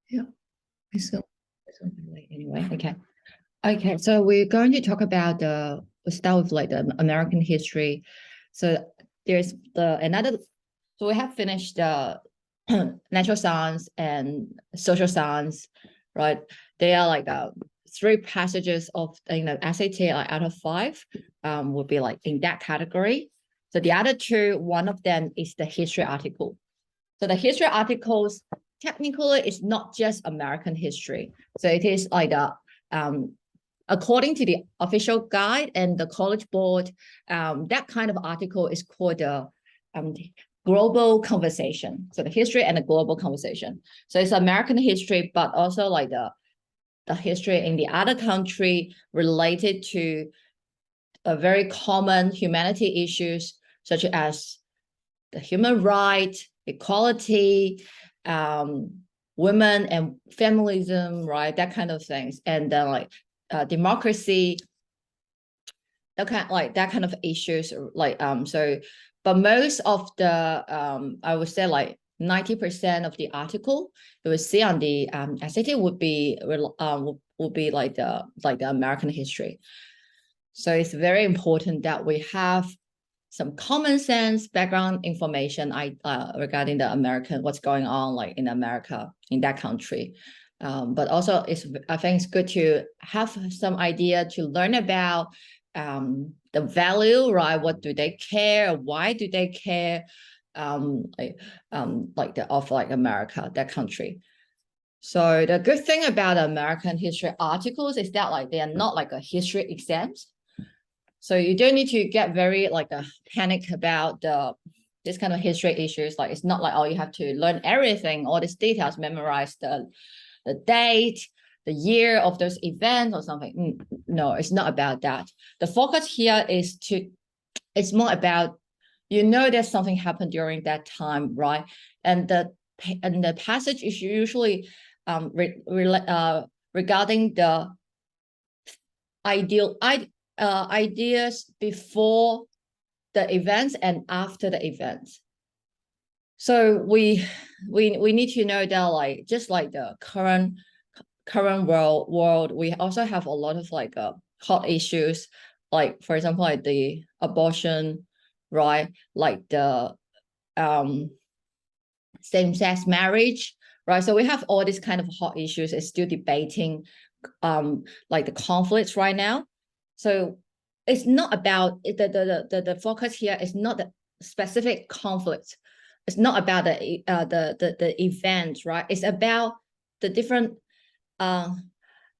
Yeah, I saw something like anyway. Okay, so we're going to talk about we start with like the American history. So there's so we have finished the natural science and social science, right? They are like three passages of SAT like out of five would be like in that category. So the other two, one of them is the history article. So the history articles technically is not just American history. So it is like according to the official guide and the College Board, that kind of article is called the global conversation. So the history and the global conversation. So it's American history, but also like the history in the other country related to a very common humanity issues such as the human rights, equality, women and feminism, right? That kind of things, and then like democracy, that kind of issues, like so. But most of the I would say like 90% of the article you will see on the SAT would be like the American history. So it's very important that we have some common sense background information regarding the American, what's going on like in America, in that country. But also I think it's good to have some idea to learn about the value, right? What do they care? Why do they care? Like of like America, that country. So the good thing about American history articles is that like they are not like a history exams. So you don't need to get very like a panic about this kind of history issues. Like it's not like, oh, you have to learn everything, all these details, memorize the date, the year of those events or something. No, it's not about that. The focus here it's more about, that something happened during that time, right? And the passage is usually regarding the ideas before the events and after the events. So we need to know that like just like the current world, we also have a lot of like hot issues, like for example like the abortion, right? Like the same-sex marriage, right? So we have all these kind of hot issues. It's still debating like the conflicts right now. So it's not about the focus here is not the specific conflict. It's not about the events, right? It's about the different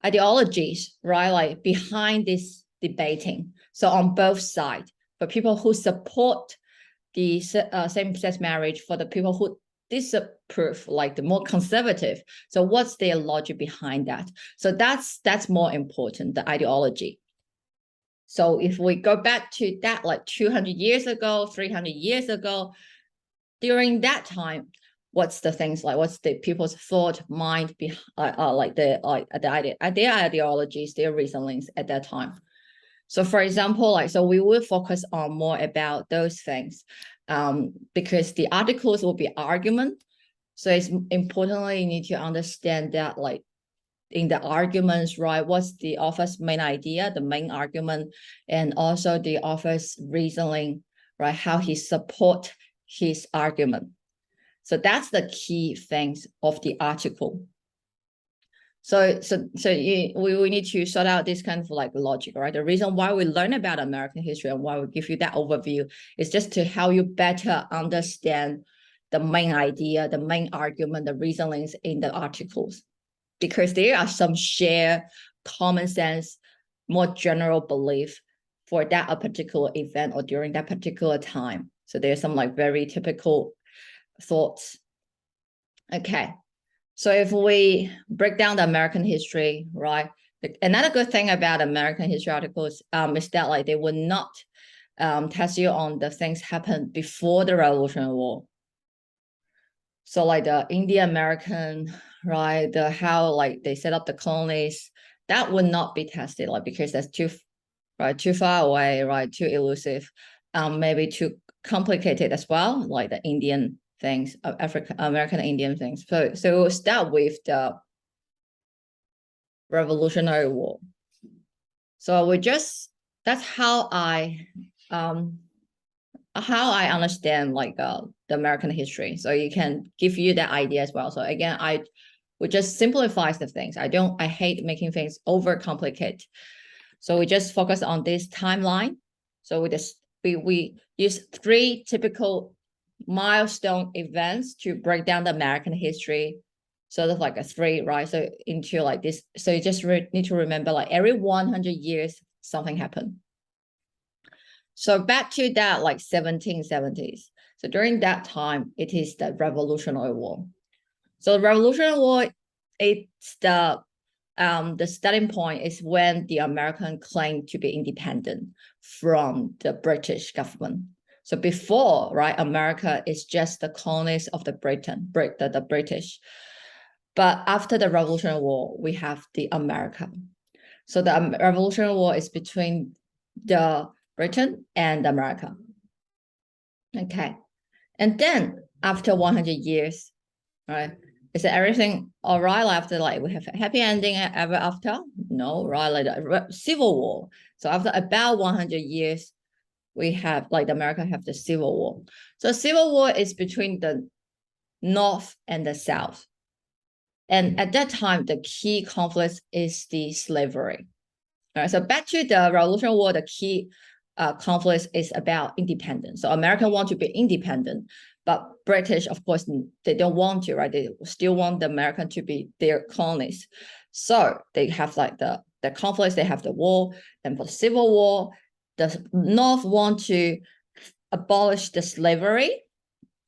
ideologies, right? Like behind this debating. So on both sides, for people who support the same-sex marriage, for the people who disapprove, like the more conservative. So what's their logic behind that? So that's more important, the ideology. So if we go back to that, like 200 years ago, 300 years ago, during that time, what's the things like? What's the people's thought, mind, like the ideologies, their reasonings at that time? So for example, like, so we will focus on more about those things because the articles will be argument. So it's importantly, you need to understand that like in the arguments, right, what's the author's main idea, the main argument, and also the author's reasoning, right, how he support his argument. So that's the key things of the article. So we need to sort out this kind of like logic, right? The reason why we learn about American history and why we give you that overview is just to help you better understand the main idea, the main argument, the reasonings in the articles, because there are some shared common sense, more general belief for that a particular event or during that particular time. So there's some like very typical thoughts. Okay. So if we break down the American history, right? Another good thing about American history articles is that like they would not test you on the things happened before the Revolutionary War. So like the Indian American, right? The how like they set up the colonies, that would not be tested, like because that's too far away, right? Too elusive, maybe too complicated as well, like the Indian things, American Indian things. So we'll start with the Revolutionary War. So that's how I understand like the American history. So you can give you that idea as well. So again, I would just simplify the things. I hate making things overcomplicate. So we just focus on this timeline. So we use 3 typical milestone events to break down the American history, sort of like a 3, right? So into like this. So you just need to remember like every 100 years something happened. So back to that like 1770s. So during that time, it is the Revolutionary War. So the Revolutionary War, it's the starting point is when the American claimed to be independent from the British government. So before, right, America is just the colonies of the British. But after the Revolutionary War, we have the America. So the Revolutionary War is between the Britain and America. Okay. And then after 100 years, right, is everything all right after like we have a happy ending ever after? No, right? Like the Civil War. So after about 100 years, we have like America have the Civil War. So Civil War is between the North and the South. And at that time, the key conflict is the slavery. All right, so back to the Revolutionary War, the key conflict is about independence. So Americans want to be independent, but British, of course, they don't want to, right? They still want the American to be their colonies. So they have like the conflicts, they have the war, and for the Civil War, the North want to abolish the slavery,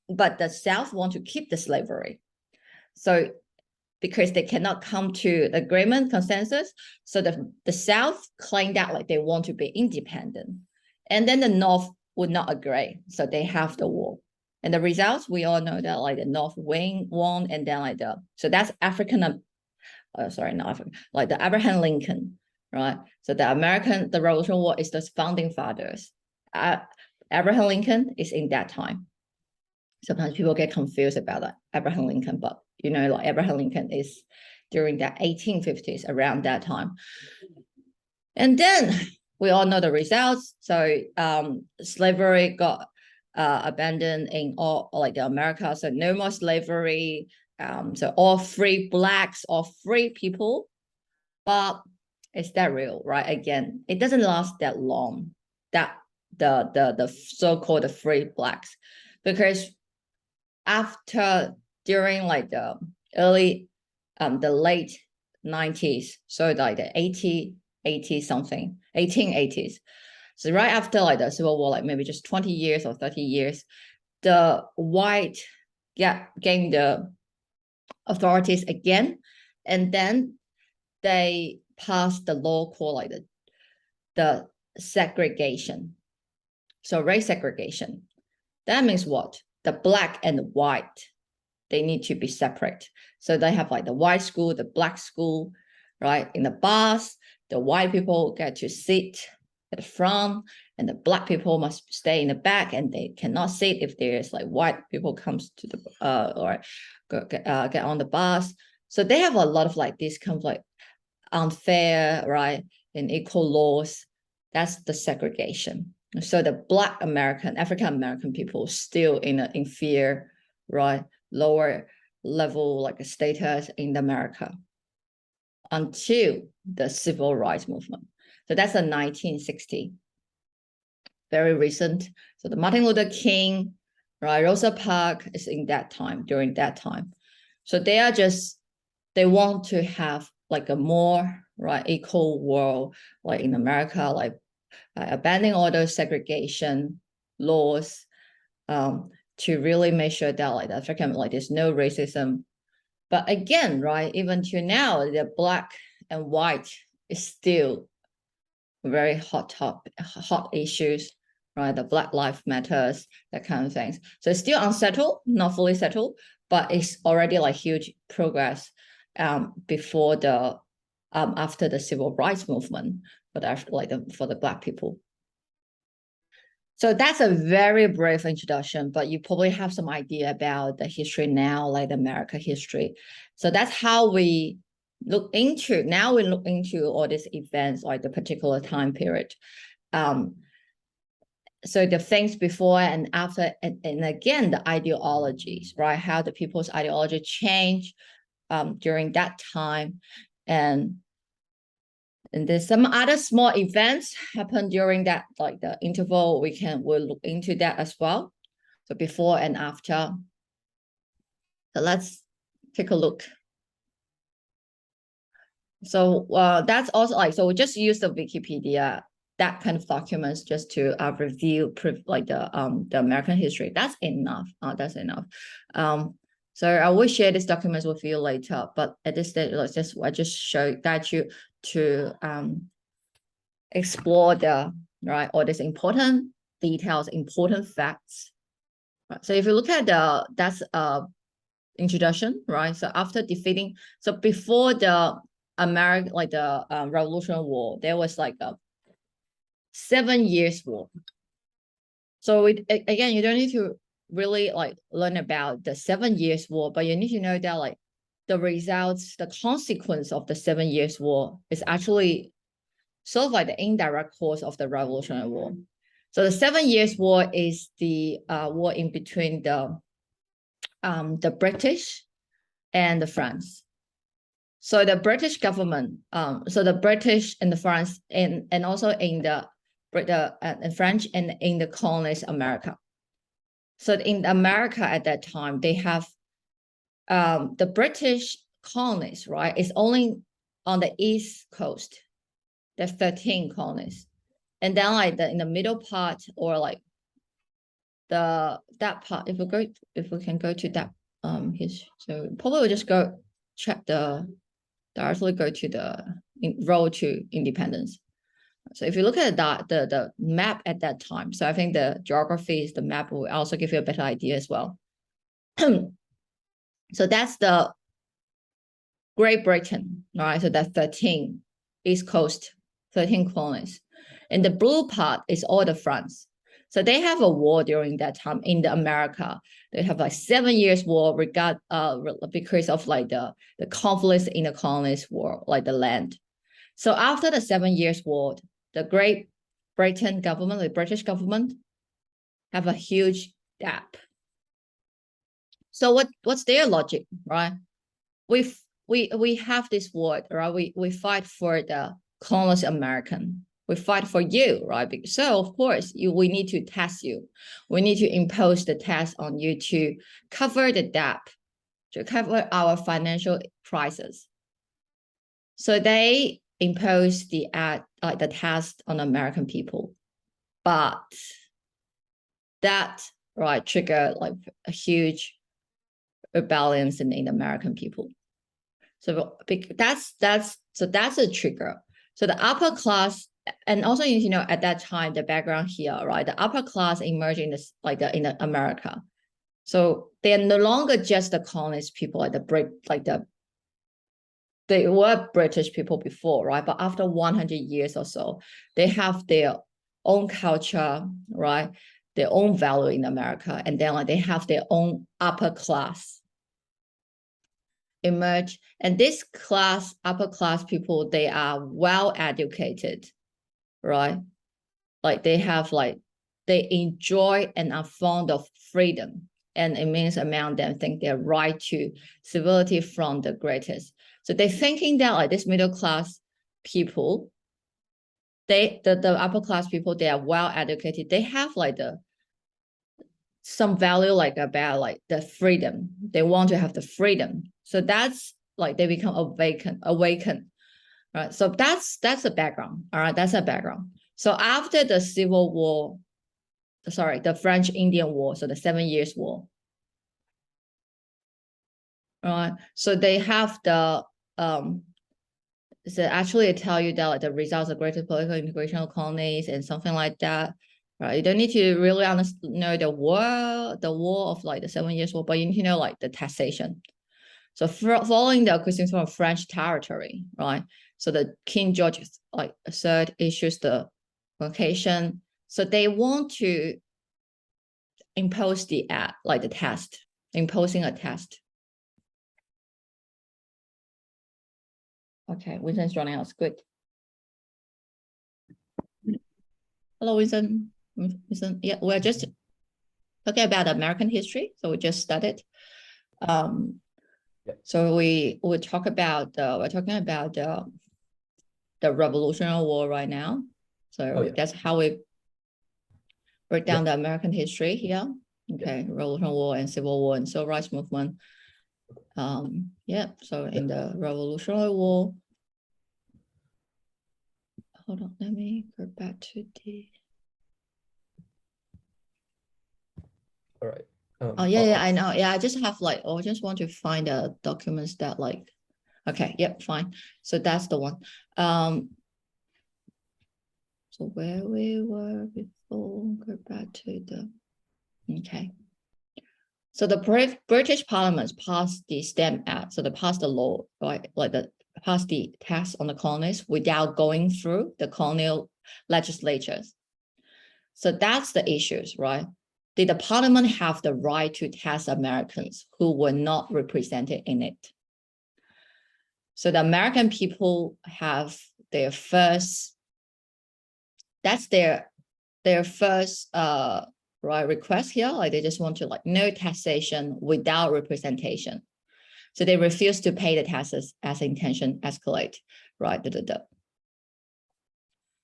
but the South want to keep the slavery. So because they cannot come to agreement, consensus. So the South claimed that like they want to be independent. And then the North would not agree. So they have the war. And the results, we all know that like the North won, and then like so that's like the Abraham Lincoln, right? So the Revolutionary War is the founding fathers. Abraham Lincoln is in that time. Sometimes people get confused about that Abraham Lincoln, but you know, like Abraham Lincoln is during the 1850s, around that time. And then we all know the results. So slavery got abandoned in all like the America. So no more slavery. So all free blacks, all free people. But is that real, right? Again, it doesn't last that long. That the so-called free blacks, because during like the late 90s, so like the 1880s. So right after like the Civil War, like maybe just 20 years or 30 years, the white gained the authorities again, and then they passed the law called like the segregation. So race segregation. That means what? The black and the white, they need to be separate. So they have like the white school, the black school, right? In the bus, the white people get to sit at the front, and the black people must stay in the back, and they cannot sit if there's like white people comes to the or get on the bus. So they have a lot of like this kind of like unfair, right, and equal laws. That's the segregation. So the Black American, African American people still in an inferior, right, lower level like a status in America until the civil rights movement. So that's a 1960, very recent. So the Martin Luther King, right, Rosa Parks is in that time, during that time. So they want to have like a more, right, equal world, like in America, like abandoning all those segregation laws, to really make sure that like the African, like there's no racism. But again, right, even to now, the black and white is still very hot issues, right? The Black Lives Matters, that kind of things. So it's still unsettled, not fully settled, but it's already like huge progress before the after the civil rights movement, but after like for the black people. So that's a very brief introduction, but you probably have some idea about the history now, like the America history. So that's how we look into, now we look into all these events, like the particular time period. So the things before and after, and again, the ideologies, right? How the people's ideology change during that time. And there's some other small events happen during that, like the interval, we'll look into that as well. So before and after. So let's take a look. So that's also like, so we just use the Wikipedia, that kind of documents just to review like the American history. That's enough. That's enough. So I will share these documents with you later, but at this stage, I just guide you to explore all these important details, important facts. Right. So if you look at that's introduction, right? So after defeating, so before the American, like the Revolutionary War, there was like a 7 years war. So again, you don't need to really like learn about the 7 years war, but you need to know that like the results, the consequence of the 7 years war is actually sort of like the indirect cause of the Revolutionary War. So the 7 years war is the war in between the British and the France. So the British government, so the British and the France, and also in the French and in the colonist America. So in America at that time, they have the British colonies, right? It's only on the East Coast. There's 13 colonies, and then like in the middle part, or like that part, if we can go to that so probably we'll just go check directly go to the road to independence. So if you look at that, the map at that time, so I think the geography is the map will also give you a better idea as well. So that's the Great Britain, right? So that's 13 East Coast, 13 colonies. And the blue part is all the France. So they have a war during that time in the America. They have like 7 years war because of like the conflicts in the colonies war, like the land. So after the 7 years war, the Great Britain government, the British government, have a huge gap. So what's their logic, right? We have this war, right? We fight for the colonist American. We fight for you, right? So of course we need to tax you. We need to impose the tax on you to cover the debt, to cover our financial crisis. So they impose the tax on American people, but that triggered like a huge rebellions in the American people. So that's a trigger. So the upper class, and also you know at that time the background here, right? The upper class emerged in in America. So they are no longer just the colonist people, they were British people before, right? But after 100 years or so, they have their own culture, right? Their own value in America, and then they have their own upper class emerge. And this upper class people, they are well educated, right? Like they enjoy and are fond of freedom. And it means among them think they're right to civility from the greatest. So they're thinking that like this middle class people, the upper class people, they are well educated. They have like some value about like the freedom. They want to have the freedom. So that's like they become awakened. Right. So that's the background. All right, that's a background. So after the Civil War, the French Indian War, so the 7 Years War. Right. So they have the so actually tell you that like the results of greater political integration of colonies and something like that. Right. You don't need to really know the war of like the 7 Years War, but you need to know like the taxation. So following the acquisition from French territory, right? So the King George III issues the vocation So they want to impose the like the test, imposing a test. Okay, Winston's joining us. Good. Hello, Winston. Winston. Yeah, we're just talking about American history. So we just started. So we talk about we're talking about the Revolutionary War right now. So that's how we break down the American history here. Okay, Revolutionary War and Civil War and Civil Rights Movement. So in the Revolutionary War, hold on, let me go back to the. All right. I know. Yeah, I just have like, I just want to find the documents that like, okay, yep, fine. So that's the one. So where we were before, go back to the, okay. So the British Parliament passed the Stamp Act. So they passed the law, right? Like passed the tax on the colonies without going through the colonial legislatures. So that's the issues, right? Did the Parliament have the right to tax Americans who were not represented in it? So the American people have their first, that's their first right request here. Like they just want to like no taxation without representation. So they refuse to pay the taxes as intention escalate, right?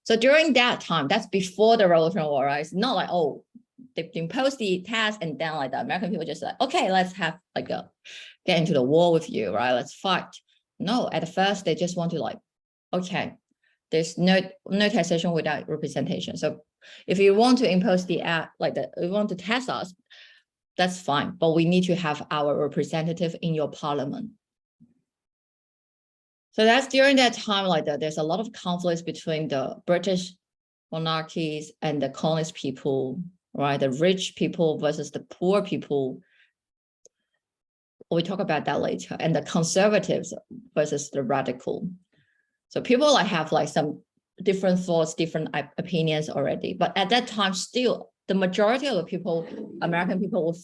So during that time, that's before the Revolutionary War, right? It's not like, oh, they impose the tax and then like the American people just like, okay, let's have like get into the war with you, right? Let's fight. No, at first they just want to like, okay, there's no taxation without representation. So if you want to impose the act like that, you want to tax us, that's fine, but we need to have our representative in your parliament. So that's during that time, like there's a lot of conflicts between the British monarchies and the colonist people, right? The rich people versus the poor people. We talk about that later. And the conservatives versus the radical. So people like have like some different thoughts, different opinions already. But at that time, still, the majority of the people, American people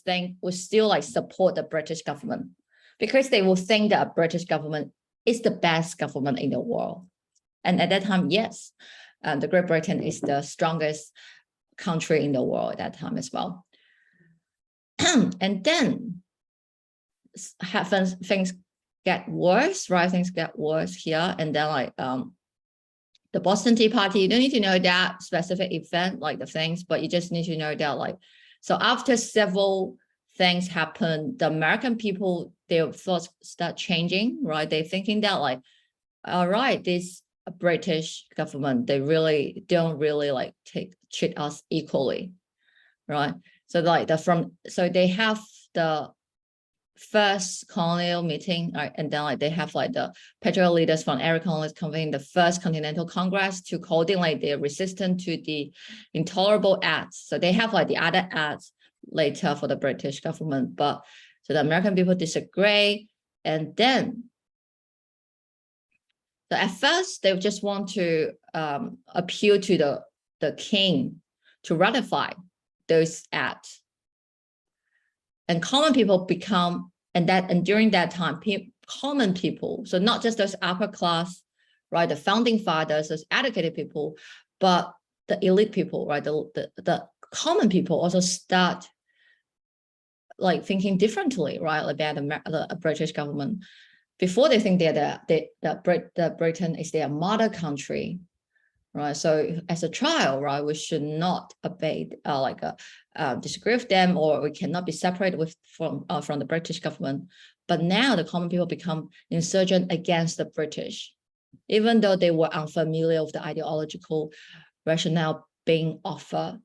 would still like support the British government because they will think that a British government is the best government in the world. And at that time, yes, the Great Britain is the strongest country in the world at that time as well. And then things get worse, right? Things get worse here. And then like the Boston Tea Party, you don't need to know that specific event, like the things, but you just need to know that like, so after several things happen, the American people, their thoughts start changing, right? They're thinking that like, all right, this British government, they really don't really like treat us equally, right? So like so they have the first colonial meeting, right? And then like they have like the patriotic leaders from every colonies convening the first Continental Congress to coordinate their resistance to the intolerable acts. So they have like the other acts later for the British government, but so the American people disagree. And then so at first they just want to appeal to the king to ratify those acts. And common people become, and during that time, common people, so not just those upper class, right, the founding fathers, those educated people, but the elite people, right, the common people also start like thinking differently, right, about the British government. Before they think that Britain is their mother country, right? So as a child, right, we should not obey disagree with them, or we cannot be separated from the British government. But now the common people become insurgent against the British, even though they were unfamiliar with the ideological rationale being offered.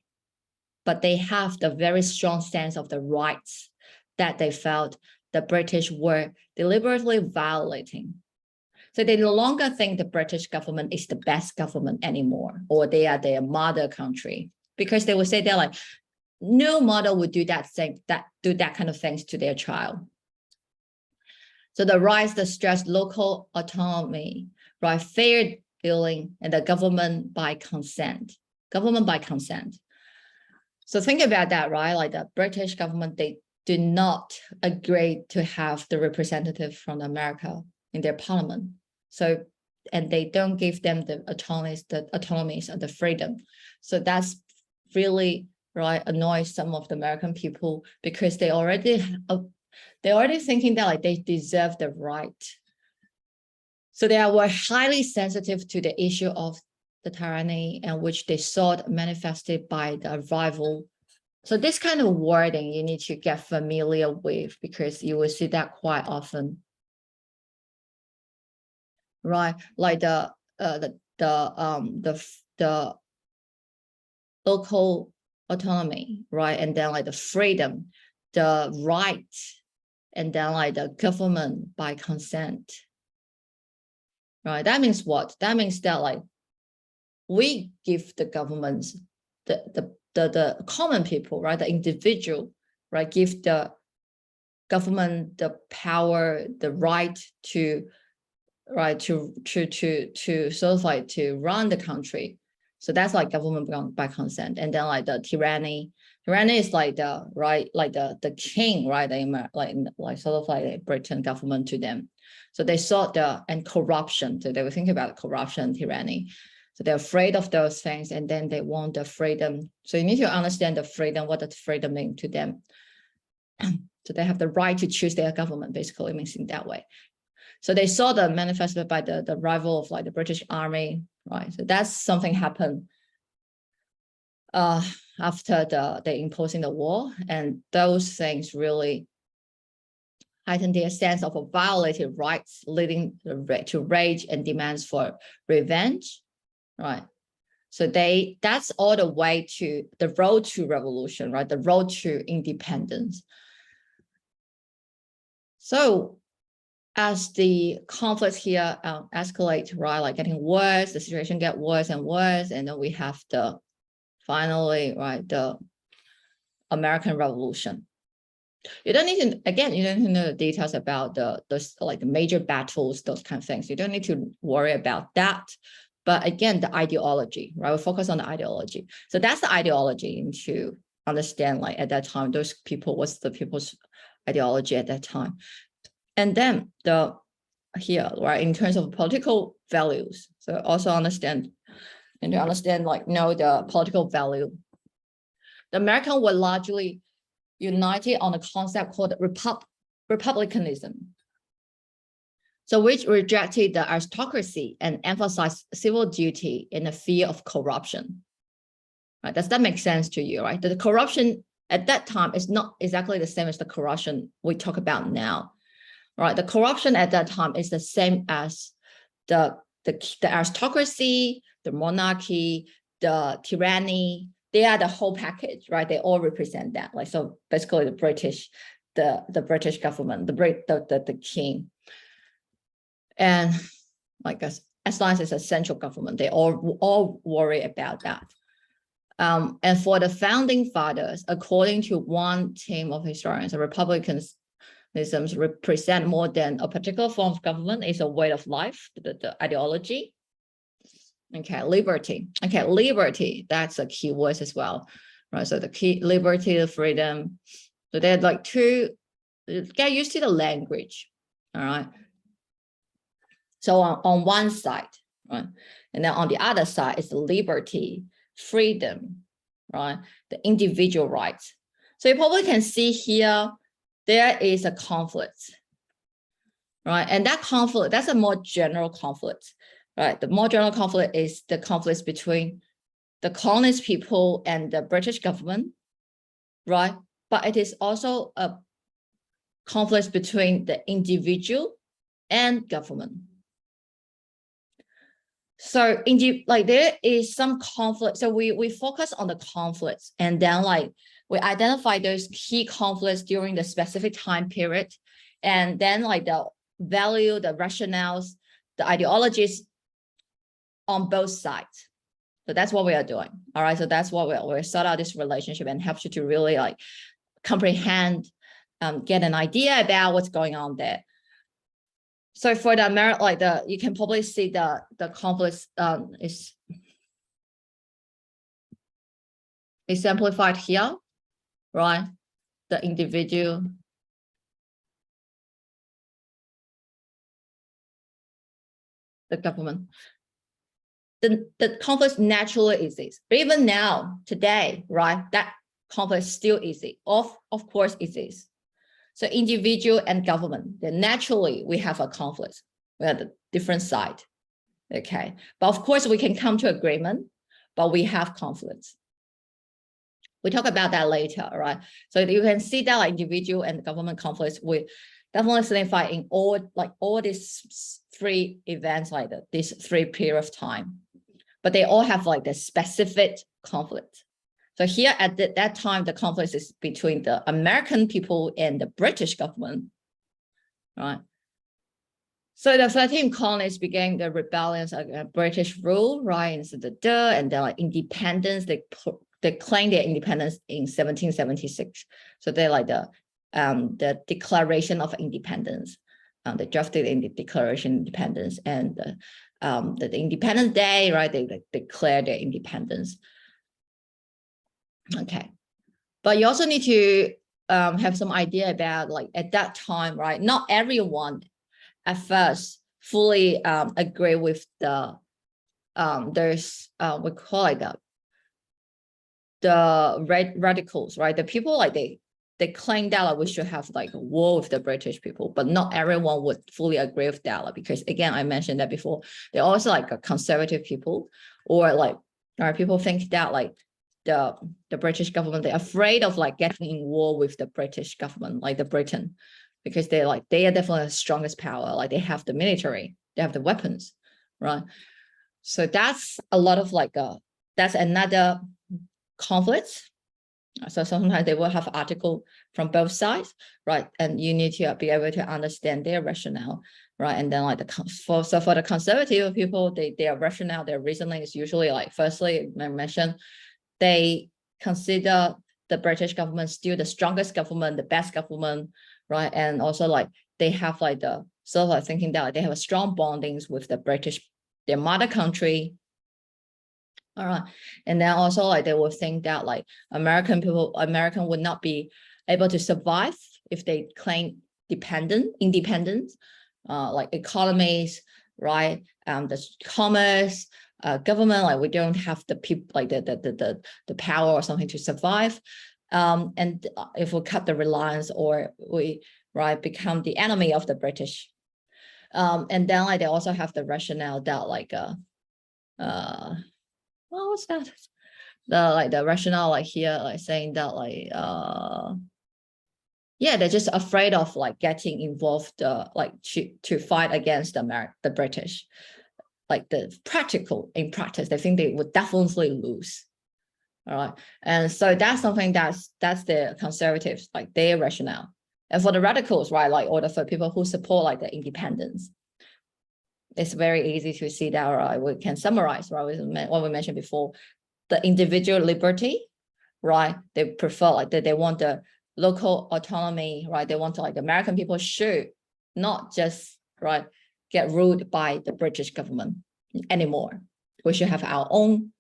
But they have the very strong sense of the rights that they felt the British were deliberately violating. So they no longer think the British government is the best government anymore, or they are their mother country, because they would say they're like, no mother would do that kind of things to their child. So the rise, the stress, local autonomy, right, fair dealing, and the government by consent. So think about that, right? Like the British government, they do not agree to have the representative from America in their parliament. So, and they don't give them the autonomies and the freedom. So that's really, right, annoys some of the American people, because they're already thinking that like they deserve the right. So they were highly sensitive to the issue of the tyranny, and which they saw manifested by the arrival. So this kind of wording you need to get familiar with, because you will see that quite often, right? Like the local autonomy, right? And then like the freedom, the right, and then like the government by consent, right? That means what? That means that like we give the governments, the common people, right? The individual, right? Give the government the power, the right to, right, to sort of like to run the country. So that's like government by consent. And then like the tyranny is like the, right, like the king, right? Like sort of like a Britain government to them. So they saw and corruption. So they were thinking about corruption, tyranny. So they're afraid of those things, and then they want the freedom. So you need to understand the freedom, what does freedom mean to them. So they have the right to choose their government, basically, means in that way. So they saw the manifested by the arrival of like the British Army, right? So that's something happened after the imposing the war, and those things really heightened their sense of violated rights, leading to rage and demands for revenge, right? So that's all the way to the road to revolution, right? The road to independence. So as the conflicts here escalate, right, like getting worse, the situation get worse and worse, and then we have the finally, right, the American Revolution. You don't need to, again, you don't need to know the details about those like the major battles, those kind of things. You don't need to worry about that. But again, the ideology, right? We focus on the ideology. So that's the ideology to understand, like at that time, those people, what's the people's ideology at that time. And then here, right, in terms of political values. So also understand, and to understand, like, know the political value. The Americans were largely united on a concept called republicanism. So which rejected the aristocracy and emphasized civil duty in the fear of corruption. Right? Does that make sense to you, right? The corruption at that time is not exactly the same as the corruption we talk about now. Right? The corruption at that time is the same as the aristocracy, the monarchy, the tyranny. They are the whole package, right? They all represent that. Like, so basically the British government, the king. And like as long as it's a central government, they all worry about that. And for the founding fathers, according to one team of historians, the republicanism represent more than a particular form of government. It's a way of life, the ideology. Okay, liberty. Okay, liberty, that's a key word as well, right? So the key, liberty, the freedom. So they're like two, get used to the language, all right? So on one side, right? And then on the other side is the liberty, freedom, right? The individual rights. So you probably can see here, there is a conflict, right? And that conflict, that's a more general conflict, right? The more general conflict is the conflicts between the colonist people and the British government, right? But it is also a conflict between the individual and government. So like there is some conflict. So we focus on the conflicts, and then like we identify those key conflicts during the specific time period, and then like the value, the rationales, the ideologies on both sides. So that's what we are doing. All right. So that's what we're sort out this relationship and helps you to really like comprehend, get an idea about what's going on there. So for the American, like you can probably see the conflicts is exemplified here, right? The individual, the government. The conflict naturally exists. But even now, today, right, that conflict still exists. Of course exists. So individual and government, then naturally we have a conflict. We have a different side. Okay. But of course we can come to agreement, but we have conflicts. We talk about that later, right? So you can see that like individual and government conflicts we definitely signify in all these three events, like this 3 period of time. But they all have like the specific conflict. So here at that time, the conflict is between the American people and the British government, right? So the 13 colonies began the rebellions against British rule, right? And then like independence, they claimed their independence in 1776. So they're like the Declaration of Independence. They drafted in the Declaration of Independence, and the Independence Day, right? They declared their independence. Okay, but you also need to have some idea about like at that time, right? Not everyone at first fully agree with the we call it the radicals, right? The people like they claim that like we should have like a war with the British people, but not everyone would fully agree with that, like, because again, I mentioned that before, they're also like a conservative people, or like people think that like the British government, they're afraid of like getting in war with the British government, like the Britain, because they are definitely the strongest power, like they have the military, they have the weapons, right? So that's a lot of like that's another conflict. So sometimes they will have article from both sides, right? And you need to be able to understand their rationale, right? And then like for the conservative people, their rationale, their reasoning is usually like, firstly, I mentioned, they consider the British government still the strongest government, the best government, right? And also like they have like the sort of like thinking that like, they have a strong bondings with the British, their mother country. All right. And then also like they would think that like American would not be able to survive if they claim independence, like economies, right? The commerce, government, like we don't have the people, like the power or something to survive. And if we cut the reliance, or we become the enemy of the British. And then like they also have the rationale that like well, what's that? The rationale like here, like saying that like yeah, they're just afraid of like getting involved, like to fight against the British. Like in practice, they think they would definitely lose. All right, and so that's something that's the conservatives, like their rationale. And for the radicals, right, like, or for people who support like the independence, it's very easy to see that, right? We can summarize, right, what we mentioned before, the individual liberty, right? They prefer like they want the local autonomy, right? They want to like American people should not just get ruled by the British government anymore. We should have our own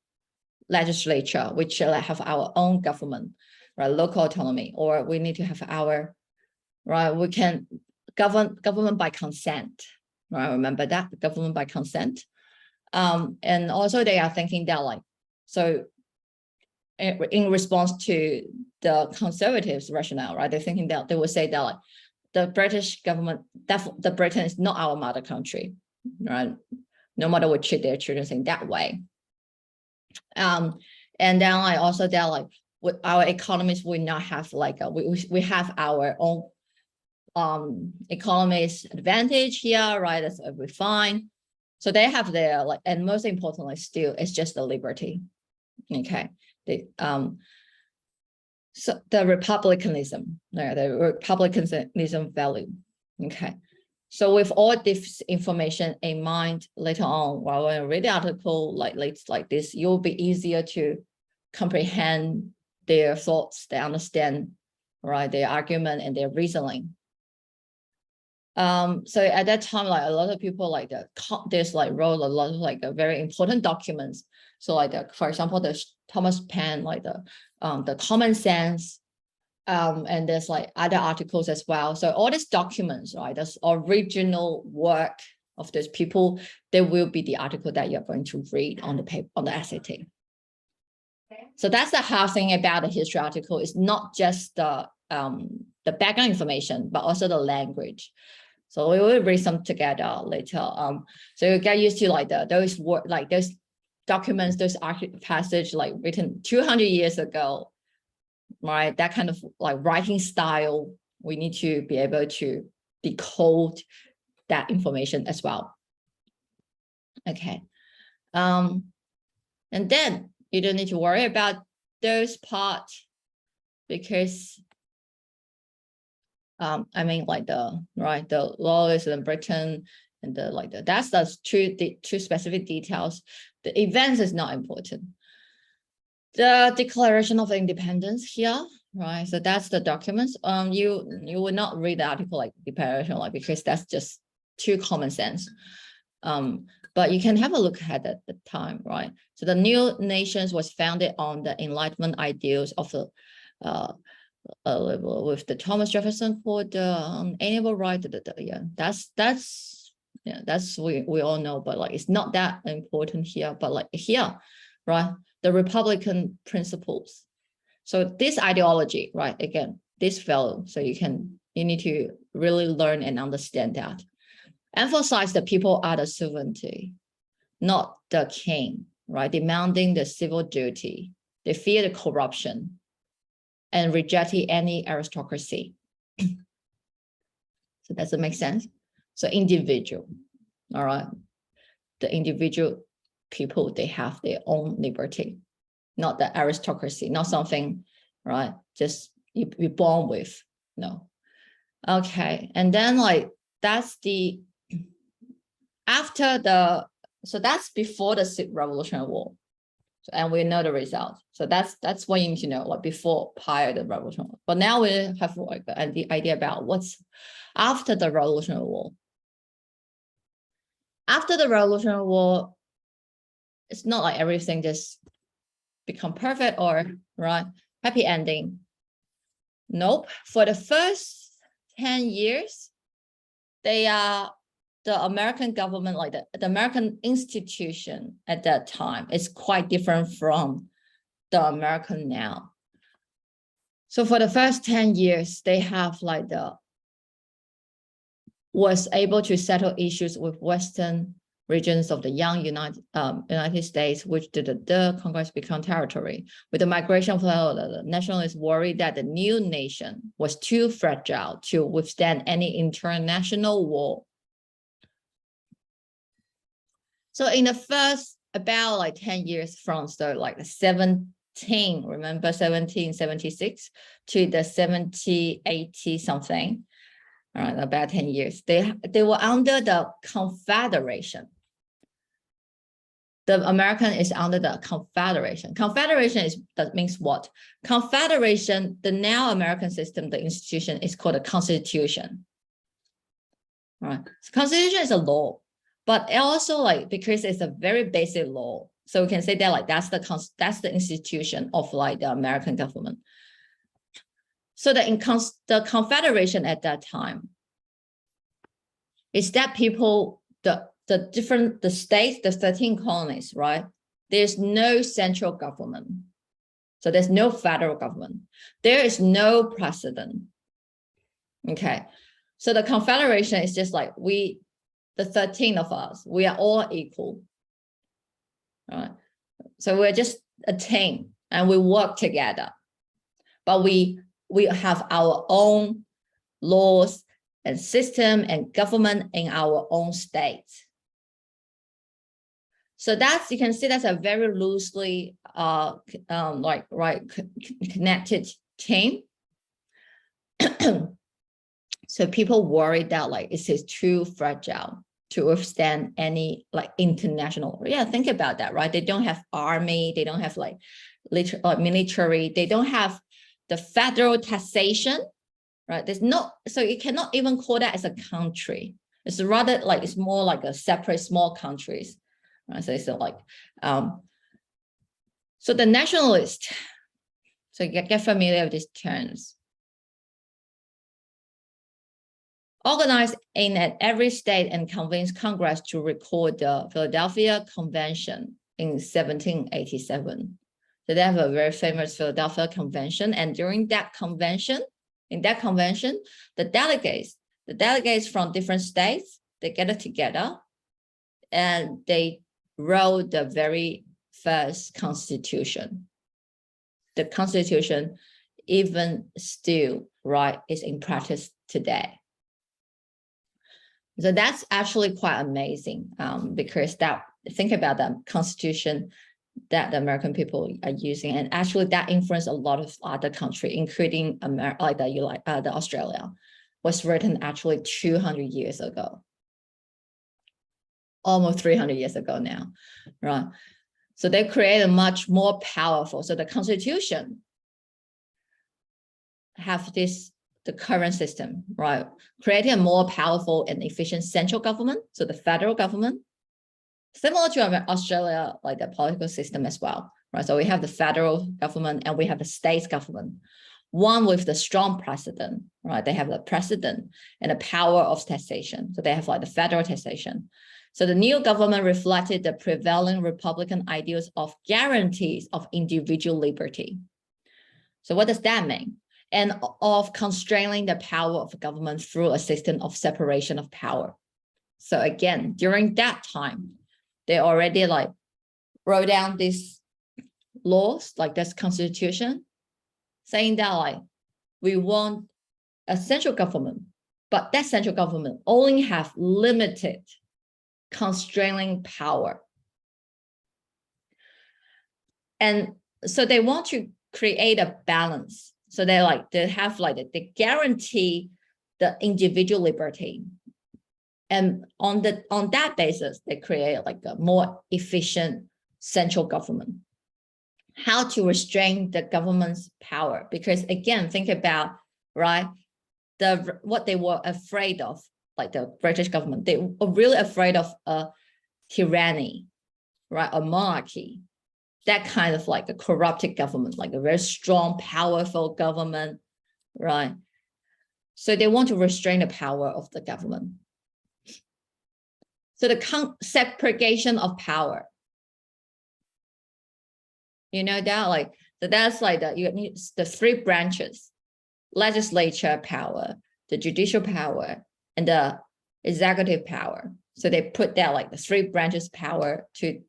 legislature, we should have our own government, right? Local autonomy, or we need to have our, right? We can government by consent, right? Remember that, government by consent. And also they are thinking that like, so in response to the conservatives' rationale, right? They're thinking that they would say that like the British government, the Britain is not our mother country, right? No matter what treat their children in that way. And then I also that like with our economies, we not have like we have our own economies advantage here, right? That's we fine. So they have their like, and most importantly, still, it's just the liberty. Okay. So the republicanism value. Okay. So with all this information in mind, later on, while when you read the article like this, you'll be easier to comprehend their thoughts, they understand, right, their argument and their reasoning. So at that time, like a lot of people like there's like wrote a lot of like very important documents. So like for example, the Thomas Paine, like the Common Sense, and there's like other articles as well. So all these documents, right, this original work of those people, they will be the article that you're going to read on the paper, on the SAT. So that's the hard thing about the history article. It's not just the background information, but also the language. So we will read some together later. So you get used to like those documents, those passage like written 200 years ago, right? That kind of like writing style, we need to be able to decode that information as well. Okay. And then you don't need to worry about those parts because I mean like the laws in Britain and that's two specific details. The events is not important. The Declaration of Independence here, right? So that's the documents. You will not read the article like declaration, like because that's just too common sense. But you can have a look at it at the time, right? So the new nations was founded on the Enlightenment ideals of the with the Thomas Jefferson for the inalienable right. Yeah, that's we all know, but like it's not that important here. But like here, right? The Republican principles. So this ideology, right? Again, this fellow. So you need to really learn and understand that. Emphasize the people are the sovereignty, not the king, right? Demanding the civil duty. They fear the corruption and rejecting any aristocracy. So does it make sense? So individual, all right? The individual people, they have their own liberty, not the aristocracy, not something, right? Just you're born with, no. Okay, and then like that's the so that's before the Revolutionary War. So, and we know the result. So that's what you need to know, like before, prior to the Revolutionary War. But now we have like the idea about what's after the Revolutionary War. After the Revolutionary War, it's not like everything just become perfect or right happy ending. Nope. For the first 10 years, the American government, like the American institution at that time is quite different from the American now. So for the first 10 years, they have like was able to settle issues with Western regions of the young United States, which the Congress become territory. With the migration flow, the nationalists worried that the new nation was too fragile to withstand any international war. So in the first about like 10 years from like 1776 to the 1780 something, about 10 years, they were under the Confederation. The American is under the Confederation. Confederation that means what? Confederation, the now American system, the institution is called a Constitution. Right. So Constitution is a law, but also like because it's a very basic law, so we can say that like that's the institution of like the American government. So the Confederation at that time is that people the states, the 13 colonies, right? There's no central government. So there's no federal government. There is no president. Okay. So the Confederation is just like the 13 of us, we are all equal. Right? So we're just a team and we work together. But we have our own laws and system and government in our own states. So you can see that's a very loosely connected team. So people worry that like it is too fragile to withstand any like international. Yeah, think about that, right? They don't have army, they don't have like military, they don't have the federal taxation, right? There's no, so you cannot even call that as a country. It's rather like, it's more like a separate small countries, right? So it's like, so the nationalist, so get familiar with these terms. Organized in every state and convinced Congress to record the Philadelphia Convention in 1787. So they have a very famous Philadelphia Convention, and during that convention, the delegates from different states, they get together and they wrote the very first constitution. The constitution, even still, right, is in practice today. So that's actually quite amazing, because think about the constitution that the American people are using, and actually that influenced a lot of other countries, including America, like the Australia, was written actually 200 years ago, almost 300 years ago now, right? So they created much more powerful. So the constitution have the current system, right? Creating a more powerful and efficient central government. So the federal government, similar to Australia, like the political system as well, right? So we have the federal government and we have the state government, one with the strong president, right? They have the president and the power of taxation. So they have like the federal taxation. So the new government reflected the prevailing Republican ideals of guarantees of individual liberty. So what does that mean? And of constraining the power of government through a system of separation of power. So again, during that time, they already like wrote down these laws, like this constitution, saying that like we want a central government, but that central government only have limited constraining power. And so they want to create a balance. So they have they guarantee the individual liberty. And on that basis, they create like a more efficient central government. How to restrain the government's power? Because again, think about, right, what they were afraid of, like the British government, they were really afraid of a tyranny, right, a monarchy, that kind of like a corrupted government, like a very strong, powerful government, right? So they want to restrain the power of the government. So the segregation of power, you know that, like, so that's like you need the three branches: legislature power, the judicial power, and the executive power. So they put that like the three branches power to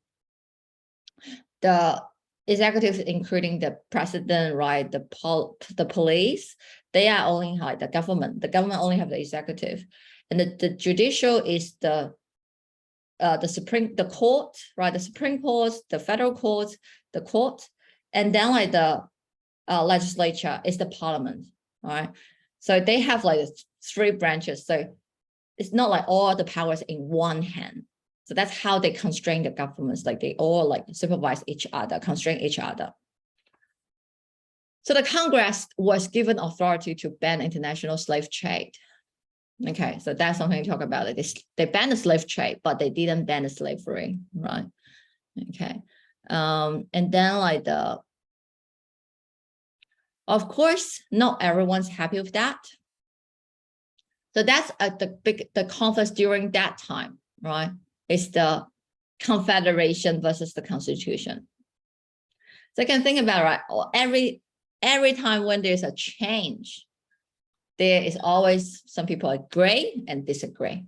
the executive, including the president, right? The police, they are only like the government. The government only have the executive, and the judicial is the court, right? The Supreme Court, the federal court, the court, and then like the legislature is the parliament, right? So they have like three branches. So it's not like all the powers in one hand. So that's how they constrain the governments. Like they all like supervise each other, constrain each other. So the Congress was given authority to ban international slave trade. Okay, so that's something to talk about. They banned the slave trade, but they didn't ban the slavery, right? Okay, and then like of course, not everyone's happy with that. So that's the conflict during that time, right? It's the Confederation versus the Constitution. So you can think about, right, every time when there's a change, there is always some people agree and disagree.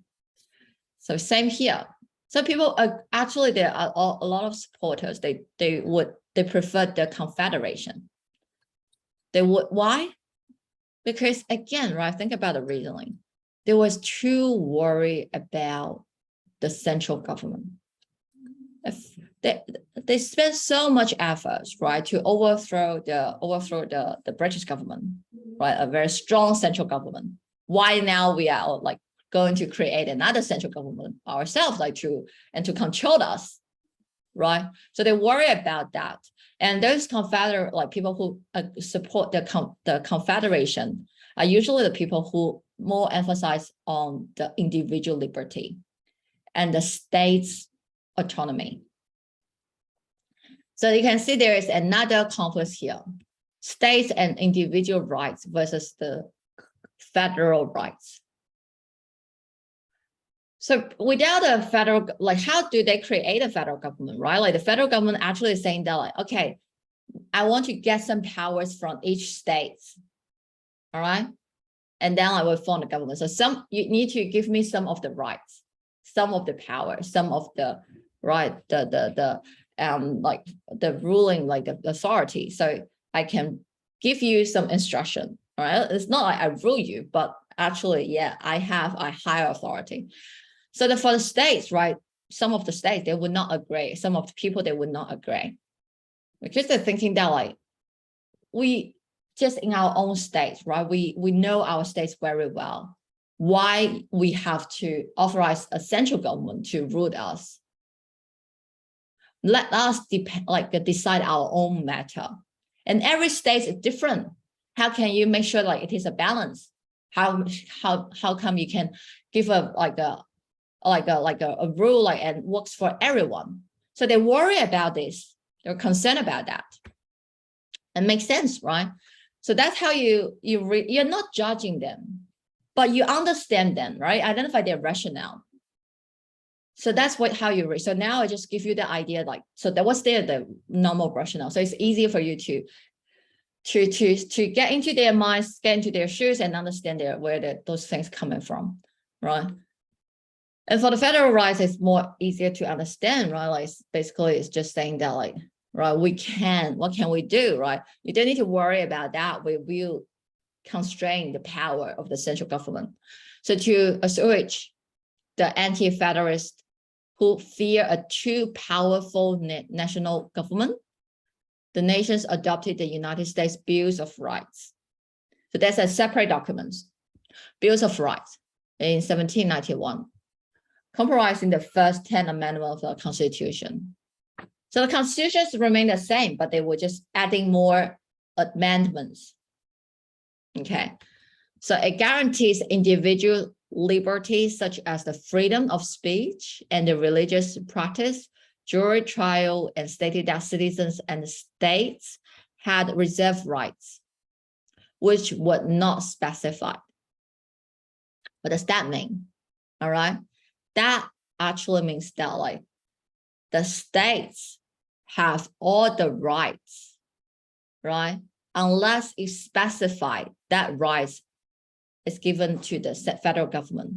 So same here. Some people are actually, there are a lot of supporters. They prefer the Confederation. They would, why? Because again, right, think about the reasoning. There was too worried about the central government. They spent so much effort, right, to overthrow the British government, right, a very strong central government. Why now we are like going to create another central government ourselves, like to control us, right? So they worry about that. And those Confederate, like people who support the Confederation, are usually the people who more emphasize on the individual liberty and the state's autonomy. So you can see there is another conflict here. States and individual rights versus the federal rights. So without a federal, like how do they create a federal government, right? Like the federal government actually is saying that like, okay, I want to get some powers from each state, all right? And then I will form the government. So you need to give me some of the rights, some of the power, some of the, right, like the ruling, like the authority. So I can give you some instruction, all right? It's not like I rule you, but actually, yeah, I have a higher authority. So for the states, right, some of the states, they would not agree. Some of the people, they would not agree. Because they're thinking that like, we just in our own states, right? We know our states very well. Why we have to authorize a central government to rule us? Let us decide our own matter. And every state is different. How can you make sure like it is a balance? How come you can give a rule like and works for everyone? So they worry about this. They're concerned about that. It makes sense, right? So that's how you're not judging them, but you understand them, right? Identify their rationale. So that's how you read. So now I just give you the idea, like, so that was the normal rationale. So it's easier for you to get into their minds, get into their shoes, and understand where those things coming from, right? And for the federal rights, it's more easier to understand, right? Like basically, it's just saying that, like, right, what can we do, right? You don't need to worry about that. We will constrain the power of the central government. So to assuage the anti-federalists who fear a too powerful national government, the nations adopted the United States Bills of Rights. So that's a separate document, Bills of Rights in 1791, comprising the first 10 amendments of the Constitution. So the constitutions remain the same, but they were just adding more amendments. Okay, so it guarantees individual liberties such as the freedom of speech and the religious practice, jury trial, and stated that citizens and states had reserved rights, which were not specified. What does that mean? All right, that actually means that like the states have all the rights, right? Unless it's specified that rights is given to the federal government.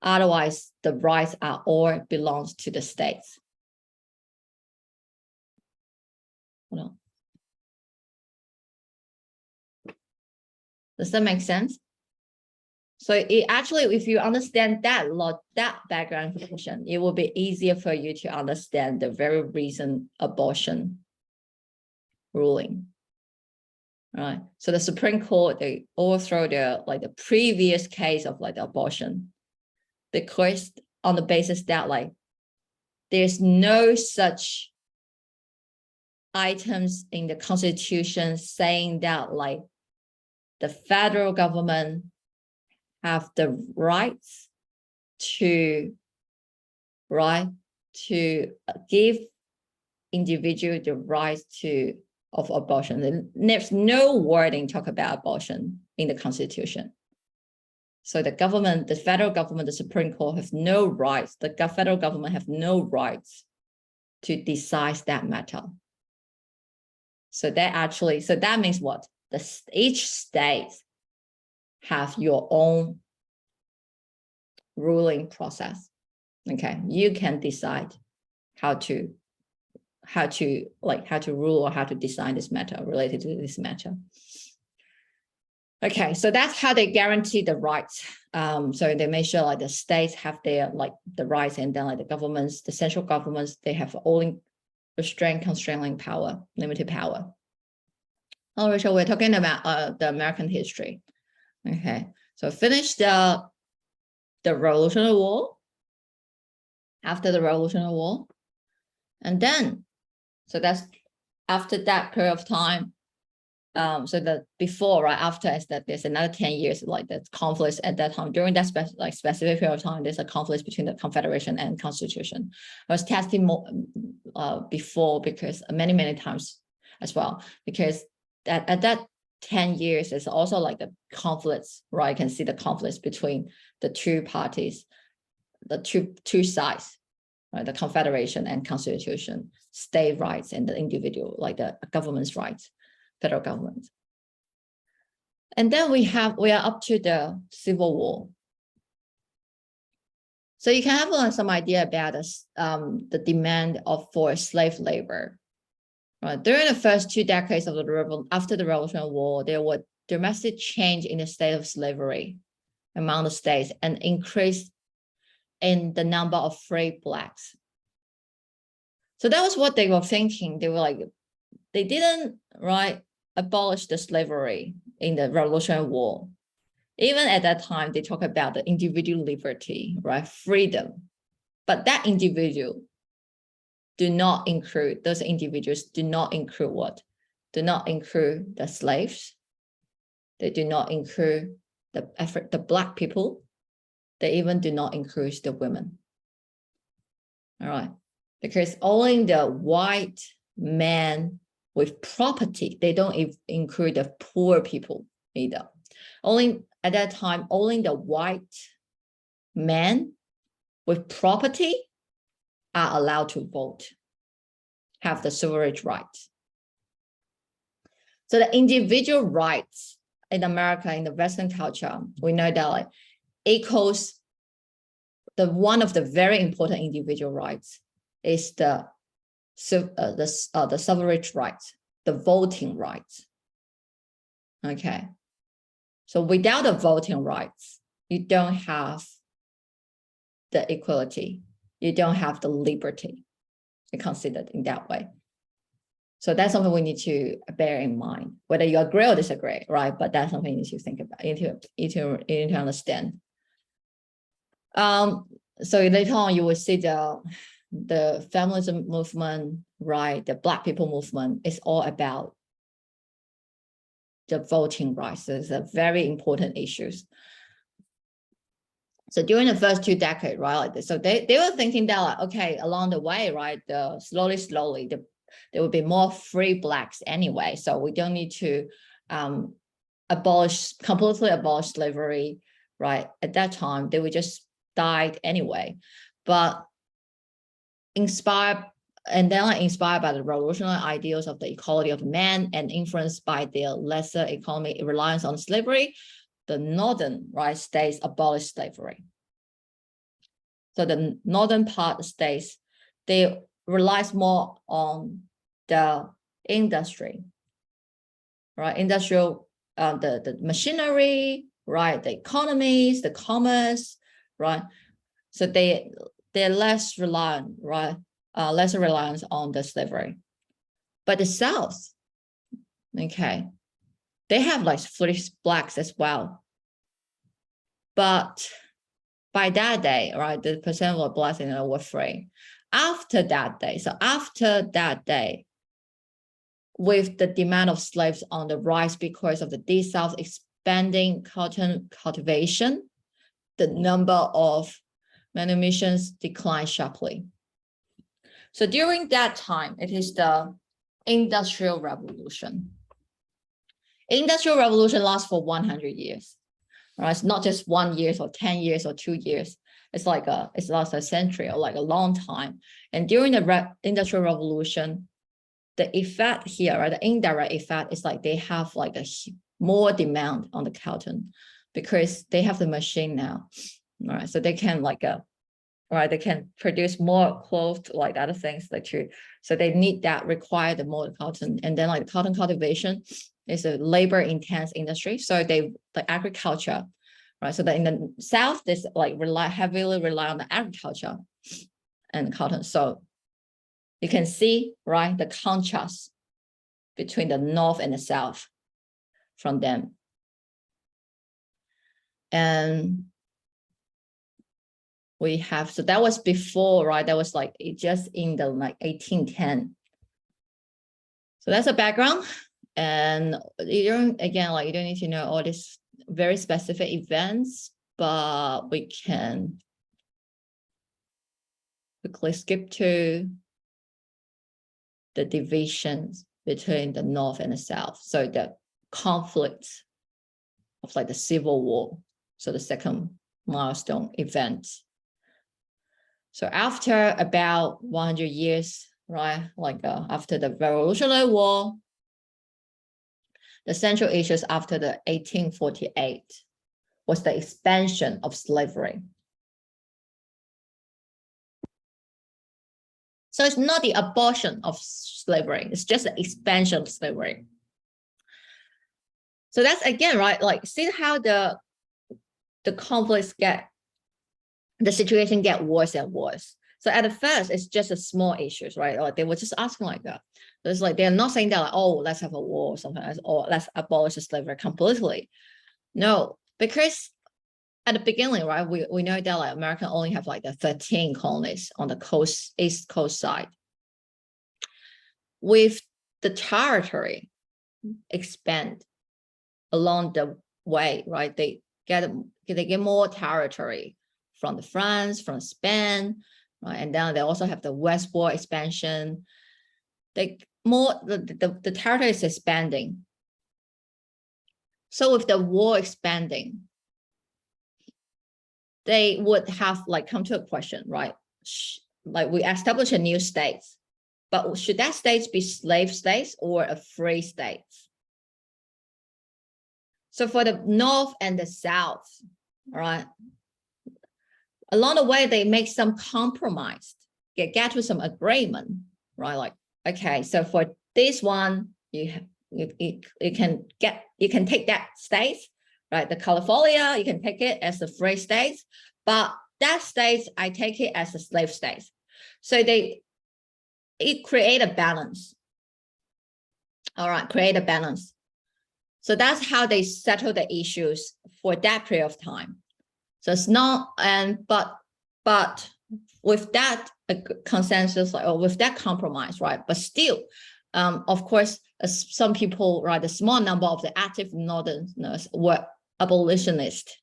Otherwise, the rights are all belongs to the states. Hold on. Does that make sense? So it actually, if you understand that background information, it will be easier for you to understand the very recent abortion ruling. Right. So the Supreme Court, they overthrow the previous case of like the abortion. Because on the basis that like there's no such items in the Constitution saying that like the federal government have the rights to give individual the rights of abortion. There's no wording talk about abortion in the Constitution. So the government, the federal government, the Supreme Court have no rights. The federal government have no rights to decide that matter. So that means what? Each state have your own ruling process. Okay, you can decide how to rule or how to decide this matter related to this matter. Okay, so that's how they guarantee the rights. So they make sure like the states have their like the rights, and then like the governments, the central governments, they have only constraining power, limited power. All right, so we're talking about the American history. Okay, so finish the Revolutionary War. After the Revolutionary War, and then so that's after that period of time, So the before, right, after is that there's another 10 years, like the conflicts at that time. During that specific period of time, there's a conflict between the Confederation and Constitution. I was testing more before because many times as well, because at that 10 years, there's also like the conflicts, right? You can see the conflicts between the two parties, the two sides, right? The Confederation and Constitution, state rights and the individual, like the government's rights, federal government. And then we are up to the Civil War. So you can have some idea about the demand for slave labor. Right. During the first 2 decades of after the Revolutionary War, there was dramatic change in the state of slavery among the states and increase in the number of free blacks. So that was what they were thinking. They were like, they didn't, right, abolish the slavery in the Revolutionary War. Even at that time, they talk about the individual liberty, right, freedom. But that individual those individuals do not include what? Do not include the slaves. They do not include the black people. They even do not include the women. All right, because only the white men with property, they don't include the poor people either. Only at that time, only the white men with property are allowed to vote, have the suffrage rights. So the individual rights in America, in the Western culture, we know that like equals one of the very important individual rights is the suffrage rights, the voting rights. Okay. So without the voting rights, you don't have the equality. You don't have the liberty. Considered in that way. So that's something we need to bear in mind, whether you agree or disagree, right? But that's something you need to think about, you need to understand. So later on, you will see the feminism movement, right? The Black people movement is all about the voting rights. So it's a very important issues. So during the first 2 decades, right, like this, so they were thinking that, like, okay, along the way, right, slowly, there will be more free blacks anyway. So we don't need to completely abolish slavery, right? At that time, they would just die anyway. But inspired by the revolutionary ideals of the equality of man and influenced by their lesser economic reliance on slavery, the northern states abolished slavery. So the northern part states, they relies more on the industry, right? Industrial, the machinery, right? The economies, the commerce, right? So they're less reliant, right? Lesser reliance on the slavery. But the South, okay, they have like free blacks as well. But by that day, right, the percent of blacks were free. After that day, with the demand of slaves on the rise because of the Deep South expanding cotton cultivation, the number of manumissions declined sharply. So during that time, it is the Industrial Revolution. Industrial Revolution lasts for 100 years. Right? It's not just 1 year or 10 years or 2 years. It's like it's lasts a century or like a long time. And during the Industrial Revolution, the effect here, right, the indirect effect is like they have like more demand on the cotton because they have the machine now, right? So they can they can produce more clothes, like other things so they need that, require the more cotton. And then like cotton cultivation is a labor intense industry. So the agriculture, right? So that in the South, this like heavily rely on the agriculture and cotton. So you can see, right, the contrast between the North and the South from them. And we have, so that was before, right? That was like just in the 1810. So that's a background. And you don't, again, like you don't need to know all these very specific events, but we can quickly skip to the divisions between the North and the South. So the conflicts of like the Civil War. So the second milestone event. So after about 100 years, right, like after the Revolutionary War, the central issues after the 1848 was the expansion of slavery. So it's not the abortion of slavery, it's just the expansion of slavery. So that's again, right, like see how the conflicts the situation get worse and worse. So at the first, it's just a small issues, right? Like they were just asking like that. It's like they're not saying that like, oh, let's have a war or something else, or let's abolish slavery completely. No, because at the beginning, right, we know that like America only have like the 13 colonies on the coast, East Coast side. With the territory expand along the way, right? They get more territory from the France, from Spain, right? And then they also have the westward expansion. The territory is expanding. So with the war expanding, they would have like come to a question, right? Like we establish a new state, but should that state be slave states or a free state? So for the North and the South, all right, along the way, they make some compromise, get to some agreement, right? Like, okay, so for this one, you can take that state, right? The California, you can take it as a free state, but that state, I take it as a slave state. So it create a balance. All right, create a balance. So that's how they settle the issues for that period of time. So it's not, but with that consensus or with that compromise, right? But still, of course, some people, right, the small number of the active Northerners were abolitionists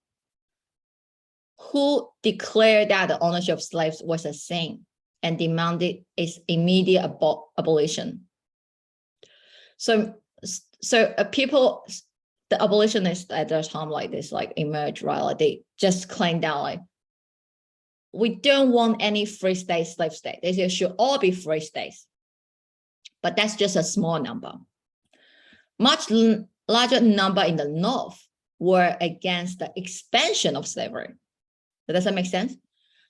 who declared that the ownership of slaves was a sin and demanded its immediate abolition. So people, the abolitionists at that time like this, like emerged, right? Like they just claimed that like, we don't want any free state, slave state. They should all be free states. But that's just a small number. Much larger number in the North were against the expansion of slavery. Does that make sense?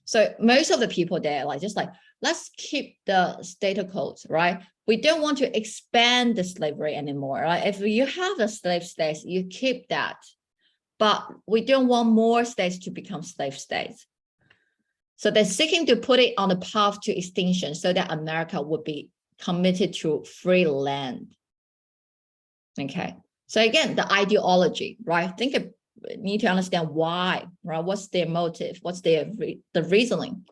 So most of the people there, like just like, let's keep the status quo, right? We don't want to expand the slavery anymore, right? If you have the slave states, you keep that. But we don't want more states to become slave states. So they're seeking to put it on the path to extinction so that America would be committed to free land. Okay. So again, the ideology, right? Need to understand why, right? What's their motive? What's the reasoning?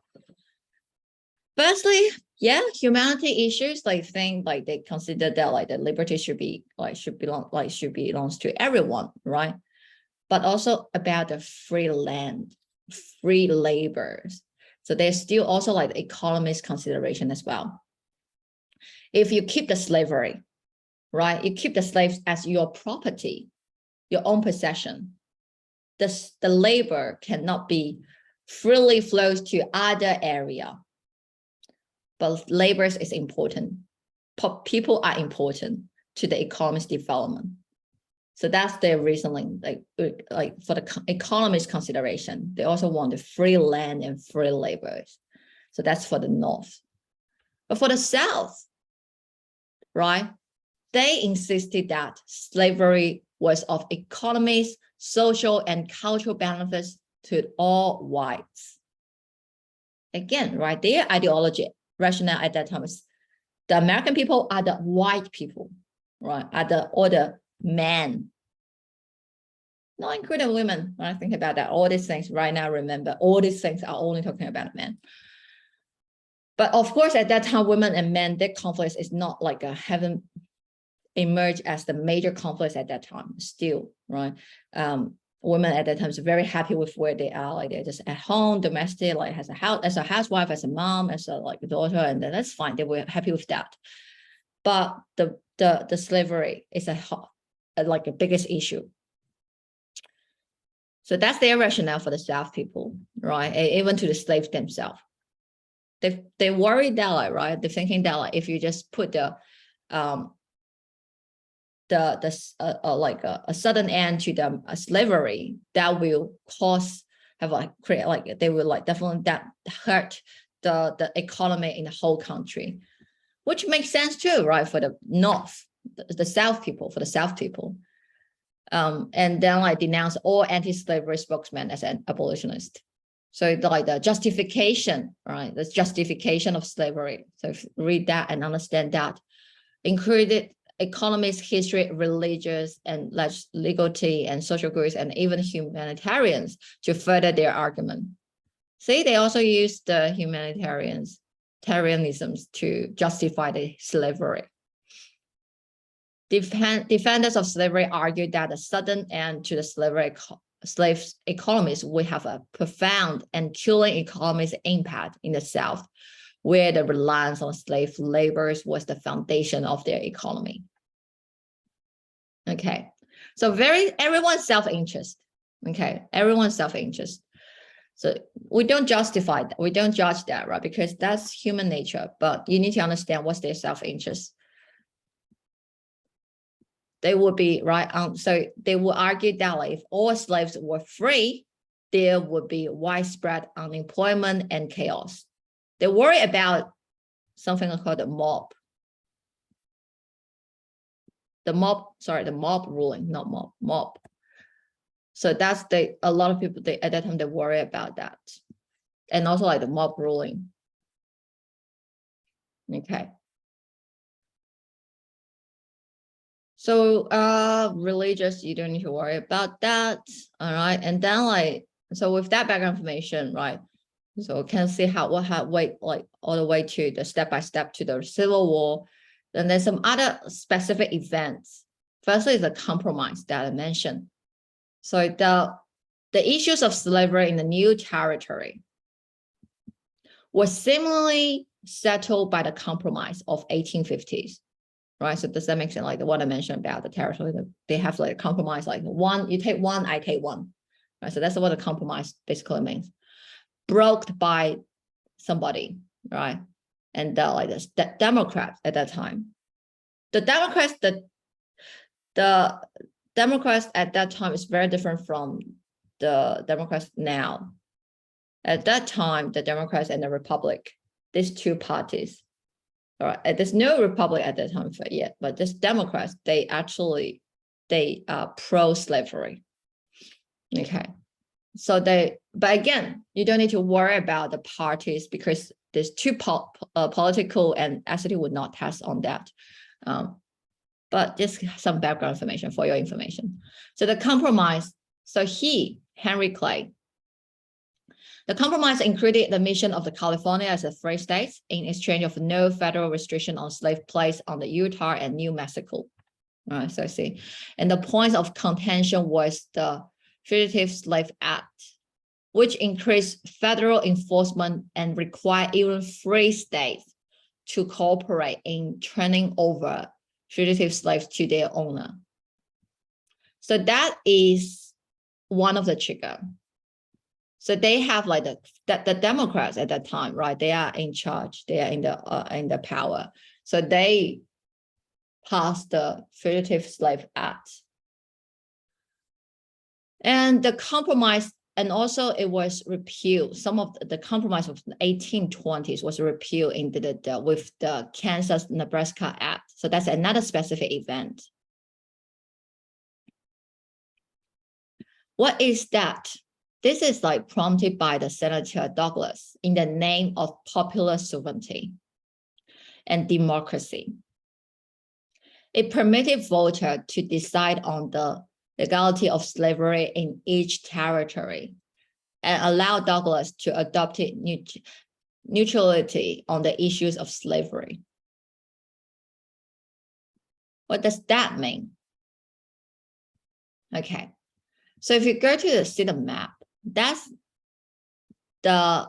Firstly, yeah, humanity issues, like think like they consider that like the liberty should belongs to everyone, right? But also about the free land, free labors. So there's still also like the economist consideration as well. If you keep the slavery, right? You keep the slaves as your property, your own possession. The labor cannot be freely flows to other area. But labor is important. People are important to the economist development. So that's their reasoning, like for the economist consideration. They also want the free land and free labors. So that's for the North. But for the South, right? They insisted that slavery was of economic, social, and cultural benefits to all whites. Again, right? Their ideology rationale at that time is the American people are the white people, right? Or the men, not including women. When I think about that, all these things right now, remember, all these things are only talking about men. But of course, at that time, women and men, their conflict is not like emerged as the major conflicts at that time still, right? Women at that time is very happy with where they are, like they're just at home, domestic, like as a housewife, as a mom, as a like a daughter, and then that's fine. They were happy with that. But the slavery is like a biggest issue. So that's their rationale for the South people, right? Even to the slaves themselves. They worry that, like, right? They're thinking that, like, if you just put like a sudden end to the slavery, that will create like they will like definitely that hurt the economy in the whole country, which makes sense too, right? For the North, the South people, for the South people. And then like denounce all anti-slavery spokesmen as an abolitionist. So like the justification, right? The justification of slavery. So if you read that and understand that, included economics, history, religious and legality and social groups, and even humanitarians to further their argument. See, they also use the humanitarianisms to justify the slavery. Defenders of slavery argued that the sudden end to the slave economies would have a profound and killing economic impact in the South, where the reliance on slave labor was the foundation of their economy. Okay, so everyone's self-interest. Okay, everyone's self-interest. So we don't justify that. We don't judge that, right? Because that's human nature. But you need to understand what's their self-interest. They would be right. So they would argue that like, if all slaves were free, there would be widespread unemployment and chaos. They worry about something called the mob. The mob ruling, not mob. So that's a lot of people at that time they worry about that, and also like the mob ruling. Okay. So religious, you don't need to worry about that. All right, and then like so with that background information, right? So can see like all the way to the step-by-step to the Civil War. Then there's some other specific events. Firstly is the compromise that I mentioned. So the issues of slavery in the new territory was similarly settled by the compromise of 1850s. Right, so does that make sense? Like the one I mentioned about the territory, they have like a compromise, like one, you take one, I take one. Right, so that's what a compromise basically means. Brokered by somebody, right? And like the Democrats at that time. The Democrats at that time is very different from the Democrats now. At that time, the Democrats and the Republic, these two parties. All right, there's no Republic at that time yet, but this Democrats, they are pro-slavery. Okay. So but again, you don't need to worry about the parties because there's two political and SAT would not test on that. But just some background information for your information. So the compromise, so Henry Clay, the compromise included the mission of the California as a free state in exchange of no federal restriction on slave placed on the Utah and New Mexico. All right, so I see. And the point of contention was the Fugitive Slave Act, which increased federal enforcement and required even free states to cooperate in turning over fugitive slaves to their owner. So that is one of the triggers. So they have like the Democrats at that time, right? They are in charge. They are in the power. So they passed the Fugitive Slave Act, and the compromise, and also it was repealed. Some of the compromise of the 1820s was repealed with the Kansas-Nebraska Act. So that's another specific event. What is that? This is like prompted by the Senator Douglas in the name of popular sovereignty and democracy. It permitted voters to decide on the legality of slavery in each territory and allowed Douglas to adopt neutrality on the issues of slavery. What does that mean? Okay, so if you go to the city map, that's the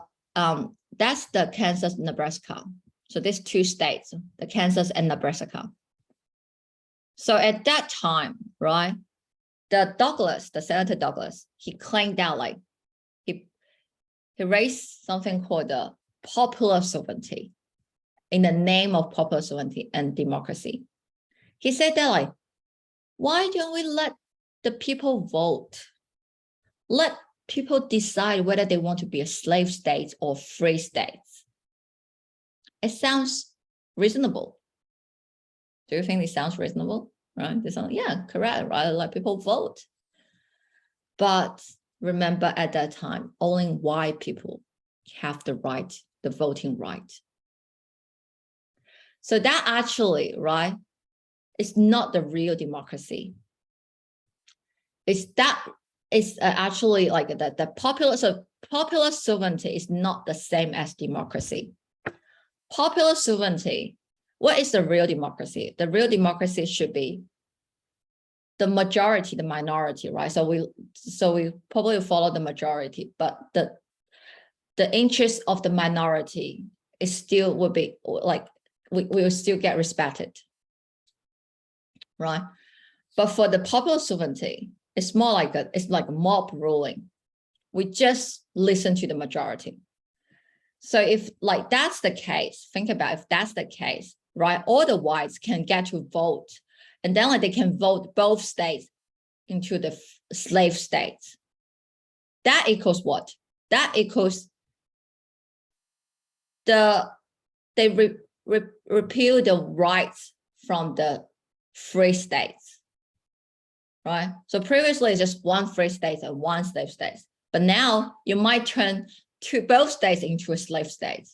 Kansas, Nebraska. So these two states, the Kansas and Nebraska. So at that time, right, the Senator Douglas, he claimed that like he raised something called the popular sovereignty in the name of popular sovereignty and democracy. He said that like, why don't we let the people vote? Let people decide whether they want to be a slave state or free states. It sounds reasonable. Do you think it sounds reasonable? Right? They sound, yeah, correct, right? Let people vote. But remember at that time, only white people have the right, the voting right. So that actually, right, is not the real democracy. It's actually like the popular sovereignty is not the same as democracy. Popular sovereignty, what is the real democracy? The real democracy should be the majority, the minority, right? So we probably follow the majority, but the interest of the minority is still would be like we will still get respected, right? But for the popular sovereignty, it's more like it's like mob ruling. We just listen to the majority. So if like that's the case, think about if that's the case, right? All the whites can get to vote, and then like they can vote both states into the slave states. That equals what? That equals they repeal the rights from the free states, right? So previously it's just one free state and one slave state, but now you might turn both states into a slave state.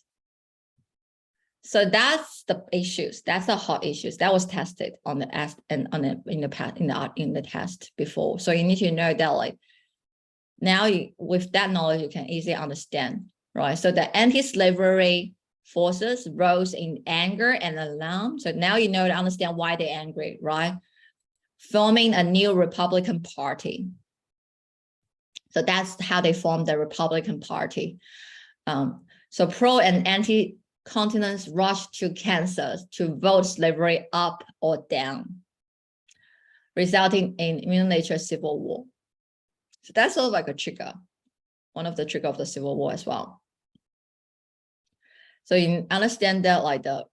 So that's the issues. That's the hot issues that was tested on the in the test before. So you need to know that like now with that knowledge you can easily understand, right? So the anti-slavery forces rose in anger and alarm. So now you know to understand why they're angry, right? Forming a new Republican Party. So that's how they formed the Republican Party. So pro and anti continents rushed to Kansas to vote slavery up or down, resulting in miniature civil war. So that's sort of like a trigger, one of the trigger of the Civil War as well. So you understand that like the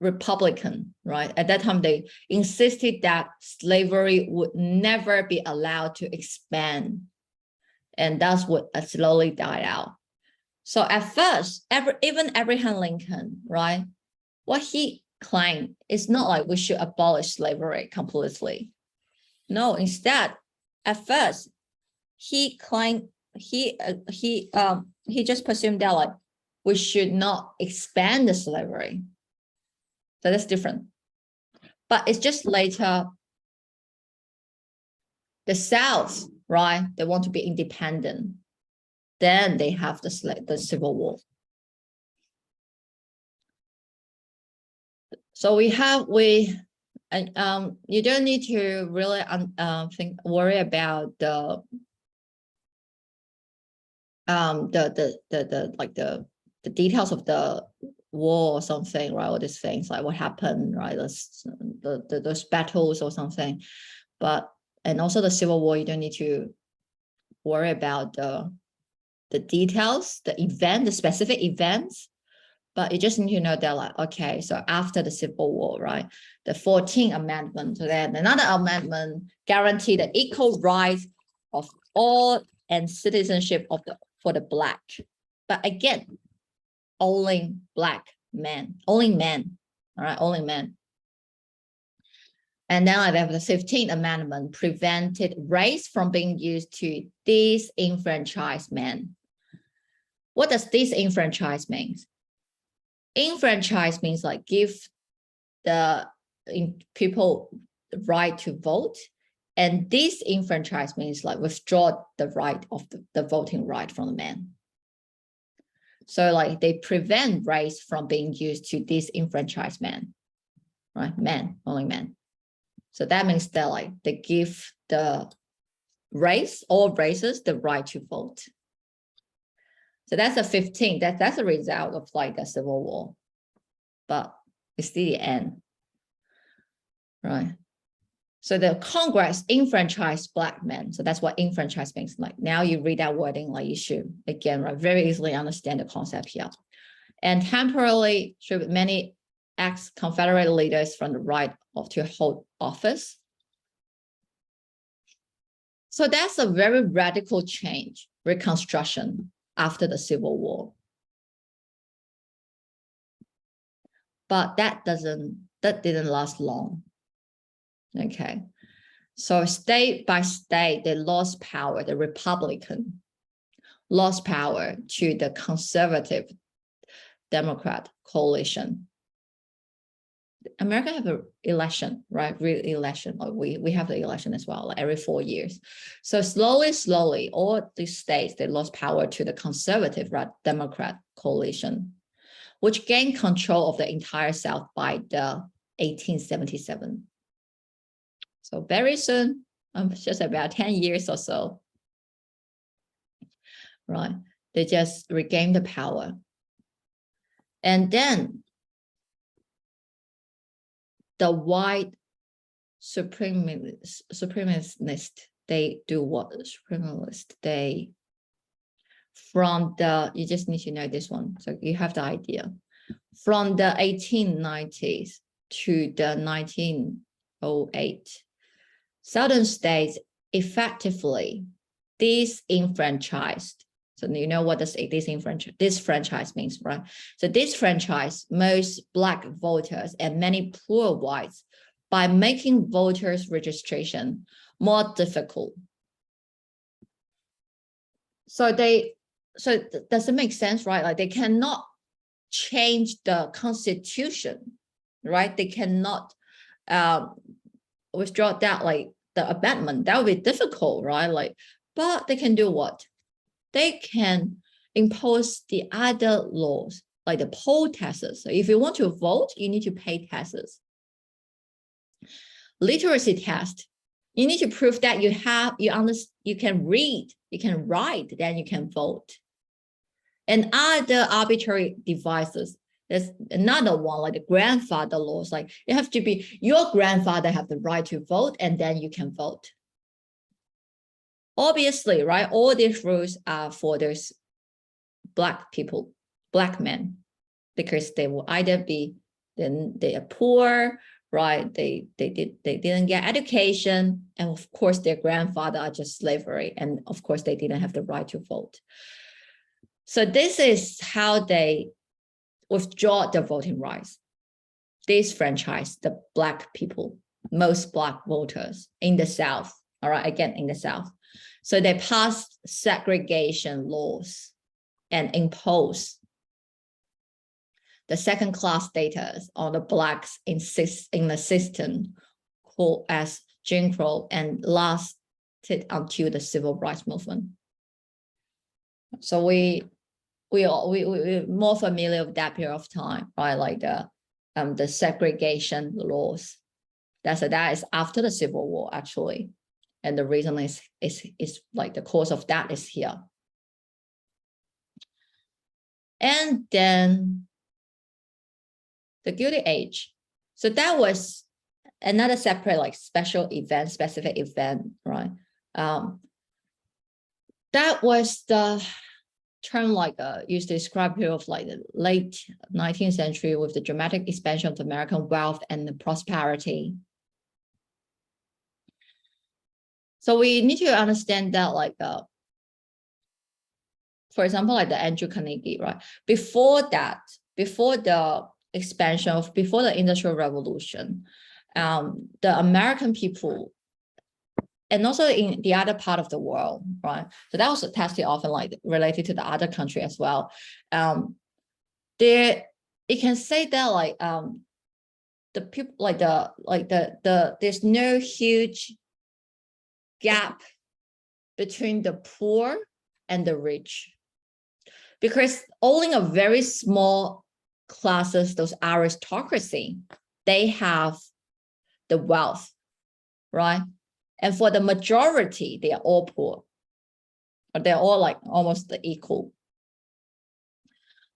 Republican, right? At that time, they insisted that slavery would never be allowed to expand. And that's what slowly died out. So at first, even Abraham Lincoln, right? What he claimed is not like we should abolish slavery completely. No, instead, at first, he claimed he just presumed that like we should not expand the slavery. So that's different. But it's just later, the South, right? They want to be independent. Then they have the Civil War. So you don't need to really worry about the details of the war or something, right? All these things like what happened, right? Those battles or something, and also the Civil War, you don't need to worry about the details, the specific events, but you just need to know that like, okay, so after the Civil War, right, the 14th Amendment, so then another amendment guaranteed the equal rights of all and citizenship for the Black. But again, only Black men, only men, all right, only men. And then I have the 15th Amendment prevented race from being used to disenfranchise men. What does disenfranchise mean? Enfranchise means like give the people the right to vote, and disenfranchise means like withdraw the right of the voting right from the men. So like they prevent race from being used to disenfranchise men, right? Men, only men. So that means that like they give the race, all races, the right to vote. So that's a 15. That's a result of like a civil war, but it's still the end, right? So the Congress enfranchised Black men. So that's what enfranchise means. Like now you read that wording, like you should again, right, very easily understand the concept here. And temporarily stripped many ex-Confederate leaders from the right to hold office. So that's a very radical change, reconstruction after the Civil War. But that didn't last long. Okay. So state by state, they lost power. The Republican lost power to the conservative Democrat coalition. America have an election, right? Re-election. We have the election as well, like every 4 years. So slowly, all these states, they lost power to the conservative Democrat coalition, which gained control of the entire South by the 1877. So very soon, just about 10 years or so, right? They just regained the power. And then the white supremacist, they do what? Supremacist, they, from the, you just need to know this one, so you have the idea. From the 1890s to the 1908, Southern states effectively disenfranchised. So you know what this franchise means, right? So disfranchise most Black voters and many poor whites by making voters registration more difficult. So does it make sense, right? Like they cannot change the constitution, right? They cannot withdraw that, like the amendment. That would be difficult, right? Like, but they can do what? They can impose the other laws, like the poll taxes. So if you want to vote, you need to pay taxes. Literacy test, you need to prove that you can read, you can write, then you can vote. And other arbitrary devices. There's another one, like the grandfather laws, like it have to be your grandfather have the right to vote, and then you can vote. Obviously, right, all these rules are for those Black people, Black men, because they will either be, then they are poor, right? They didn't get education, and of course their grandfather are just slavery, and of course they didn't have the right to vote. So this is how they withdraw the voting rights. Disfranchise the Black people, most Black voters in the South. All right, again in the South. So they passed segregation laws and imposed the second-class status on the Blacks in the system called as Jim Crow, and lasted until the Civil Rights Movement. So we're more familiar with that period of time, right? Like the segregation laws. That is after the Civil War, actually. And the reason is like the cause of that is here. And then the Gilded Age. So that was another separate, like specific event, right? That was the term like used to describe period of like the late 19th century with the dramatic expansion of American wealth and the prosperity. So we need to understand that, like, for example, like the Andrew Carnegie, right? Before the expansion of, before the Industrial Revolution, the American people, and also in the other part of the world, right? So that was tested often like related to the other country as well. There, you can say that like the people, like there's no huge gap between the poor and the rich, because only a very small classes, those aristocracy, they have the wealth, right? And for the majority, they are all poor. Or they're all like almost equal.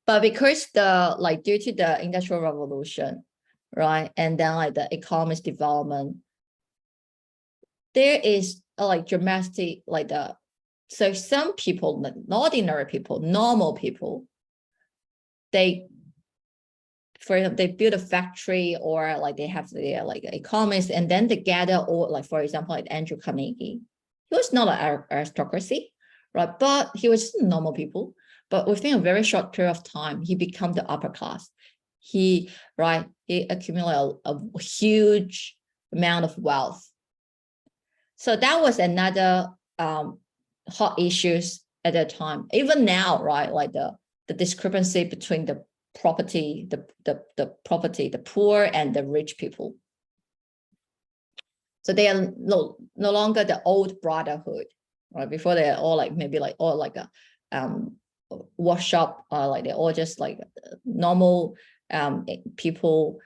But because due to the Industrial Revolution, right, and then like the economic development, there is like dramatic so some people, ordinary people, normal people, for example, they build a factory, or like they have their like economists, and then they gather, or like for example, like Andrew Carnegie, he was not an aristocracy, right? But he was just normal people. But within a very short period of time, he became the upper class. He accumulated a huge amount of wealth. So that was another hot issues at that time. Even now, right? Like the discrepancy between the property, the poor and the rich people. So they are no longer the old brotherhood, right? Before they are all like maybe like all like a workshop, like they're all just like normal people,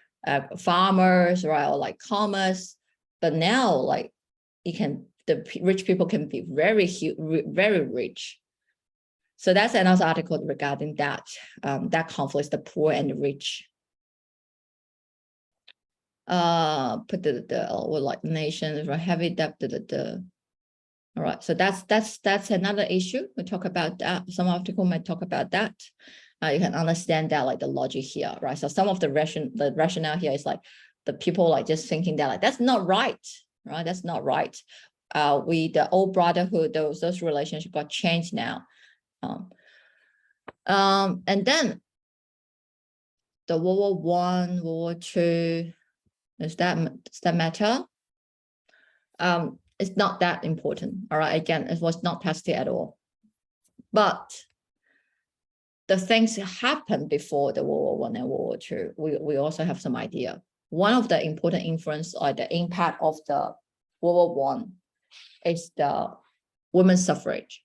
farmers, right? Or like commerce. But now like the rich people can be very rich. So that's another article regarding that conflict, the poor and the rich. Put like nations, right? Heavy debt, all right. So that's another issue. We talk about that. Some article might talk about that. You can understand that like the logic here, right? So some of the rationale here is like the people like just thinking that like that's not right, right? That's not right. The old brotherhood, those relationships got changed now. And then the World War I, World War II, does that matter? It's not that important. All right, again, it was not tested at all. But the things happened before the World War I and World War II, we also have some idea. One of the important influence or the impact of the World War I is the women's suffrage.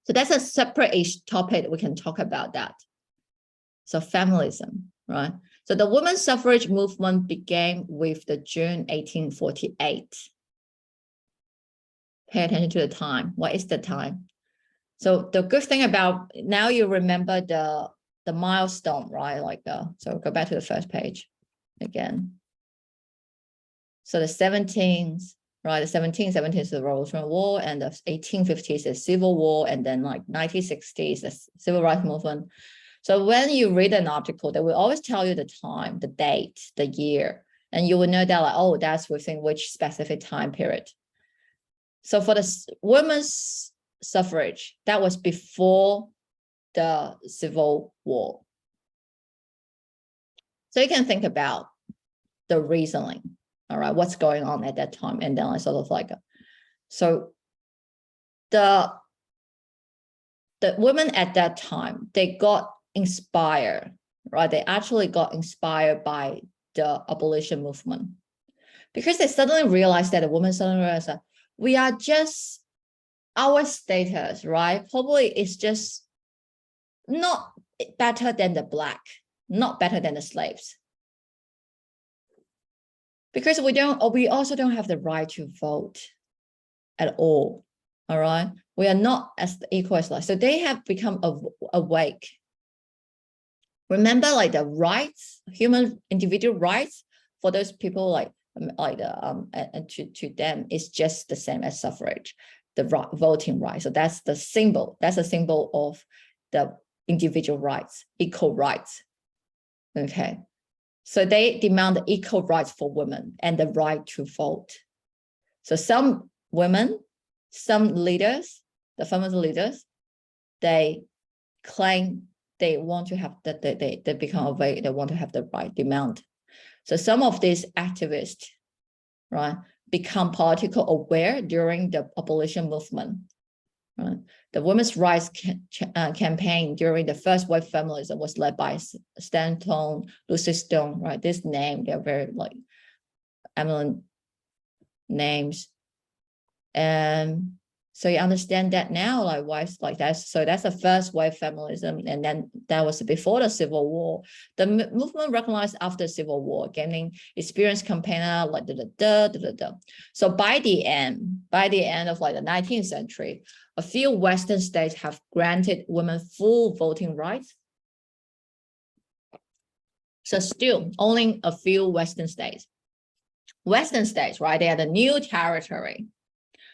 So that's a separate topic. We can talk about that. So feminism, right? So the women's suffrage movement began with the June 1848. Pay attention to the time. What is the time? So the good thing about now you remember the milestone, right? Like so go back to the first page again. So the 17th, right? The 1770s is the Revolutionary War, and the 1850s is Civil War, and then like 1960s the Civil Rights Movement. So when you read an article, they will always tell you the time, the date, the year, and you will know that like, oh, that's within which specific time period. So for the women's suffrage, that was before the Civil War. So you can think about the reasoning, all right, what's going on at that time, and then I sort of like, so the women at that time, they got inspired, right? They actually got inspired by the abolition movement, because they suddenly realized that the women suddenly realized that we are just, our status, right? Probably it's just not better than the black, not better than the slaves. Because we also don't have the right to vote at all. All right. We are not as equal as, so they have become awake. Remember, like the rights, human individual rights for those people, and to them is just the same as suffrage, the voting right. So that's the symbol. That's a symbol of the individual rights, equal rights. Okay. So they demand equal rights for women and the right to vote. So some women, some leaders, the feminist leaders, they claim they want to have that, they become awake, they want to have the right demand. So some of these activists, right, become political aware during the abolition movement. Right? The women's rights campaign during the first wave feminism was led by Stanton, Lucy Stone, right? This name, they're very like eminent names. And So you understand that now, like why it's like that. So that's the first wave feminism, and then that was before the Civil War. The movement recognized after the Civil War, gaining experience campaigner like So by the end of like the 19th century, a few Western states have granted women full voting rights. So still only a few Western states. Western states, right? They are the new territory.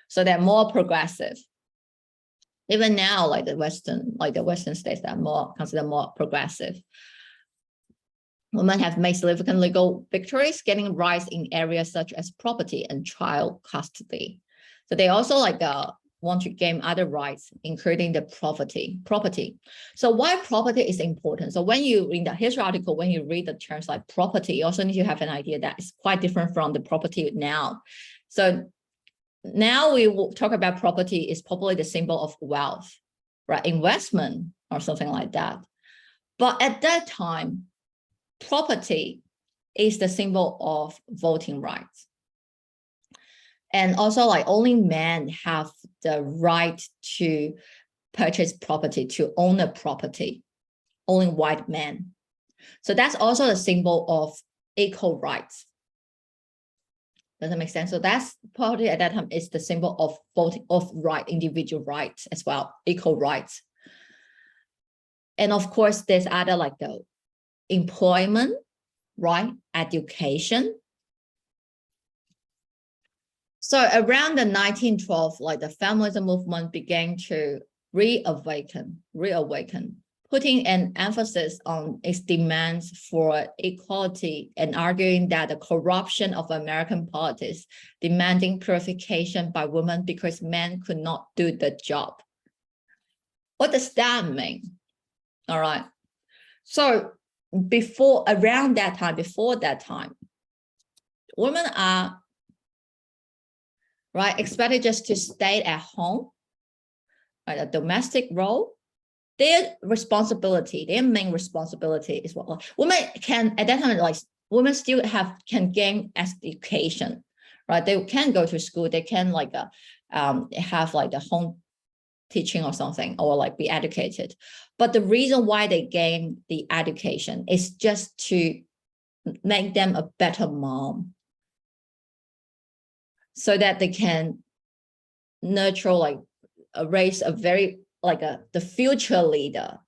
So they're more progressive. Even now, like the Western states that are more considered more progressive. Women have made significant legal victories, getting rights in areas such as property and child custody. So they also want to gain other rights, including the property. So why property is important? So when you read the history article, when you read the terms like property, you also need to have an idea that it's quite different from the property now. So now we will talk about property is probably the symbol of wealth, right? Investment or something like that. But at that time, property is the symbol of voting rights. And also like only men have the right to purchase property, to own a property, only white men. So that's also the symbol of equal rights. Does that make sense? So that's property at that time is the symbol of voting, of right, individual rights as well, equal rights. And of course, there's other like the employment, right? Education. So around the 1912, like the feminism movement began to reawaken, putting an emphasis on its demands for equality and arguing that the corruption of American politics, demanding purification by women because men could not do the job. What does that mean? All right. So before that time, women are expected just to stay at home, right? A domestic role. Their main responsibility is what women can at that time, like women still can gain education, right? They can go to school, they can have like the home teaching or something, or like be educated. But the reason why they gain the education is just to make them a better mom, so that they can nurture raise a very the future leader,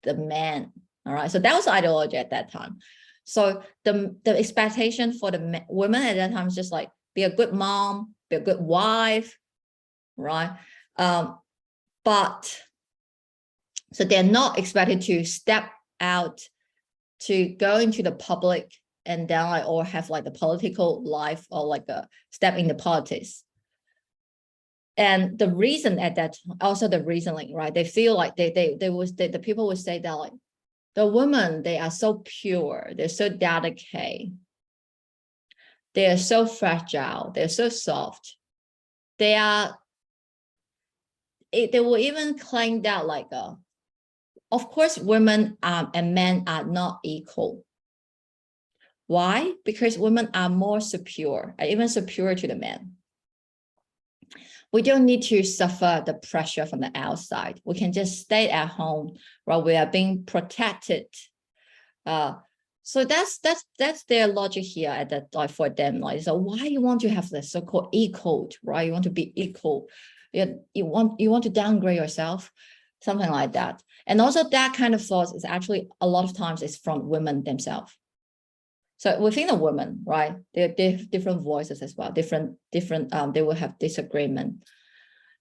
the man. All right. So that was ideology at that time. So the expectation for the women at that time is just like be a good mom, be a good wife, right? But so they're not expected to step out to go into the public and then or have like the political life or like a step in the politics. And the reason at that, also the reasoning, right? They feel like the people would say that like the women, they are so pure, they're so delicate, they are so fragile, they're so soft. They will even claim that of course, women and men are not equal. Why? Because women are more superior, even superior to the men. We don't need to suffer the pressure from the outside. We can just stay at home while we are being protected. So that's their logic here at that for them. So why you want to have the so-called equal, right? You want to be equal. You want to downgrade yourself, something like that. And also that kind of thoughts is actually a lot of times is from women themselves. So within the women, right, there are different voices as well, different, they will have disagreement.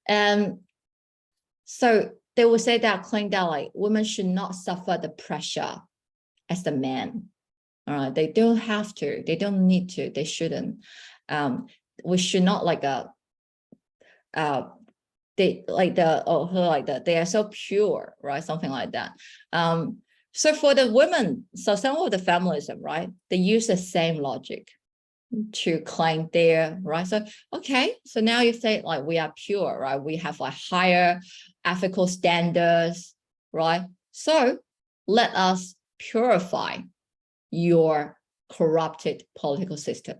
And so they will say that, claim that women should not suffer the pressure as the men. All right, they don't have to, they don't need to, they shouldn't. We should not they are so pure, right? Something like that. So for the women, so some of the feminism, right, they use the same logic to claim their, right? So, okay, so now you say we are pure, right? We have higher ethical standards, right? So let us purify your corrupted political system.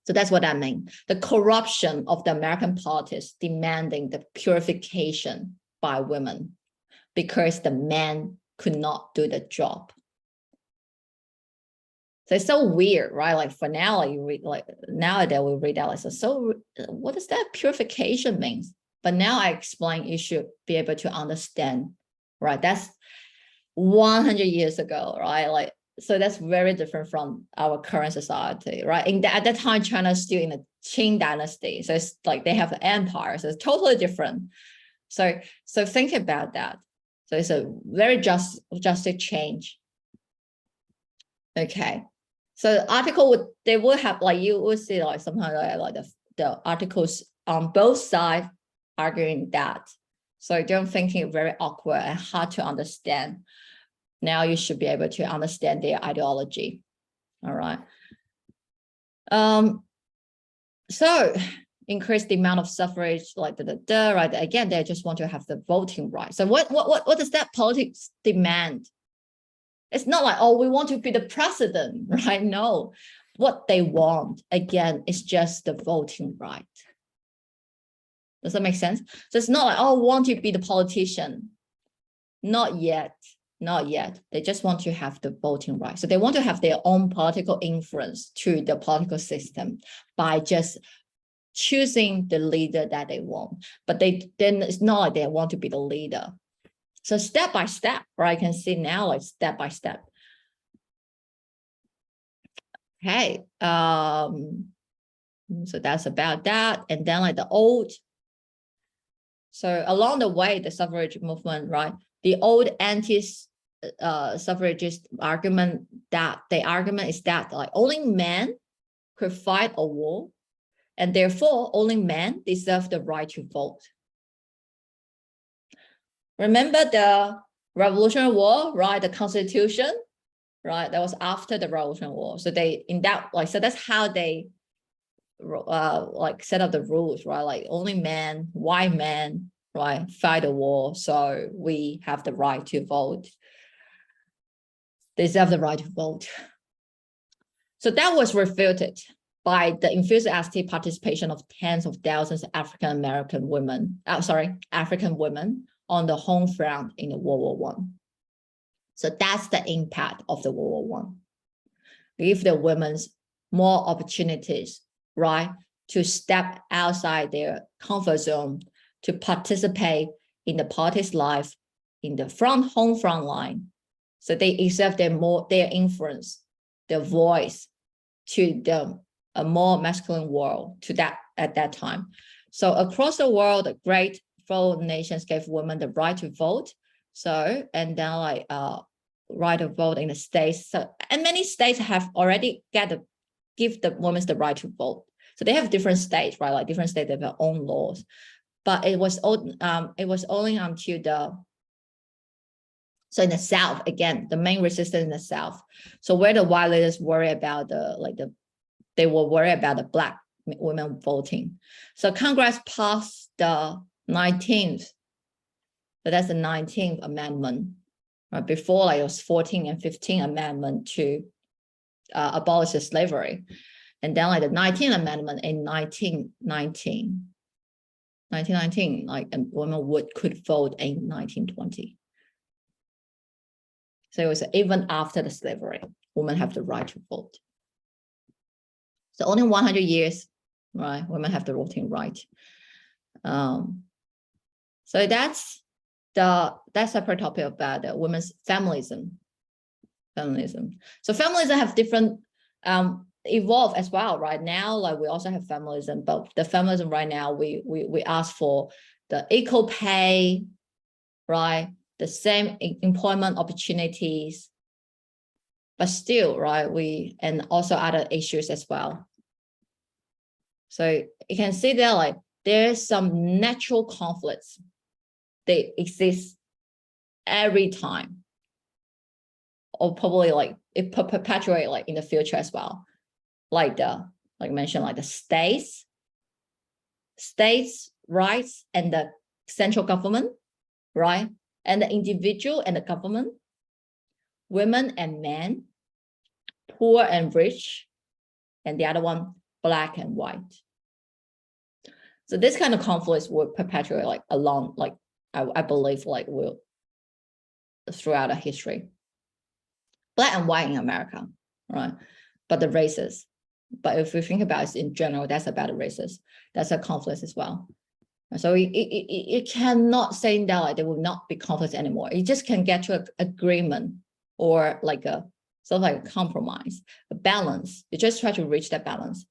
So that's what I mean. The corruption of the American politics demanding the purification by women because the men could not do the job. So it's so weird, right? Like for now, like you read, like nowadays we read that like so what does that purification mean? But now I explain you should be able to understand, right? That's 100 years ago, right? Like so that's very different from our current society, right? At that time, China's still in the Qing dynasty. So it's like they have the empire. So it's totally different. So think about that. So it's a very drastic change. Okay. So the article they will have like you will see like sometimes like the articles on both sides arguing that. So don't think it very awkward and hard to understand. Now you should be able to understand their ideology. All right. So increase the amount of suffrage, like right? Again, they just want to have the voting right. So what does that politics demand? It's not like, oh, we want to be the president, right? No, what they want, again, is just the voting right. Does that make sense? So it's not like, oh, want to be the politician. Not yet, not yet. They just want to have the voting right. So they want to have their own political influence to the political system by just choosing the leader that they want. But then it's not like they want to be the leader. So step by step, right? I can see now like step by step. Okay. So that's about that. And then like the old. So along the way, the suffrage movement, right? The old anti-suffragist argument is that like only men could fight a war, and therefore only men deserve the right to vote. Remember the Revolutionary War, right? The Constitution, right? That was after the Revolutionary War. So so that's how they like set up the rules, right? Like only men, white men, right, fight the war. So we have the right to vote. They deserve the right to vote. So that was refuted by the enthusiastic participation of tens of thousands of African women on the home front in the World War I. So that's the impact of the World War I. Give the women more opportunities, right, to step outside their comfort zone, to participate in the politics life in the home front line. So they exert their influence, their voice to a more masculine world at that time. So across the world, the great foreign nations gave women the right to vote. So, and then like right to vote in the states. So, and many states have already give the women the right to vote. So they have different states, right? Like different states have their own laws. But it was only until so in the South, again, the main resistance in the South. So where the white leaders worry about they were worried about the Black women voting. So Congress passed the 19th, but that's the 19th amendment. Right? Before, like it was 14 and 15 amendment to abolish the slavery. And then like the 19th amendment in 1919, like a woman could vote in 1920. So it was even after the slavery, women have the right to vote. So only 100 years, right? Women have the voting right. So that's separate topic about the women's feminism. So feminism have different evolve as well. Right now, like we also have feminism, but the feminism right now we ask for the equal pay, right? The same employment opportunities, but still, right? And also other issues as well. So you can see there, like there's some natural conflicts. They exist every time, or probably like it perpetuate like in the future as well. Like mentioned, like the states rights and the central government, right? And the individual and the government, women and men, poor and rich, and the other one, black and white. So this kind of conflicts will perpetuate like along, like I believe like will throughout the history. Black and white in America, right? But the races. But if we think about it in general, that's about the races. That's a conflict as well. So it cannot say that like there will not be conflicts anymore. It just can get to an agreement or like a sort of like a compromise, a balance. You just try to reach that balance.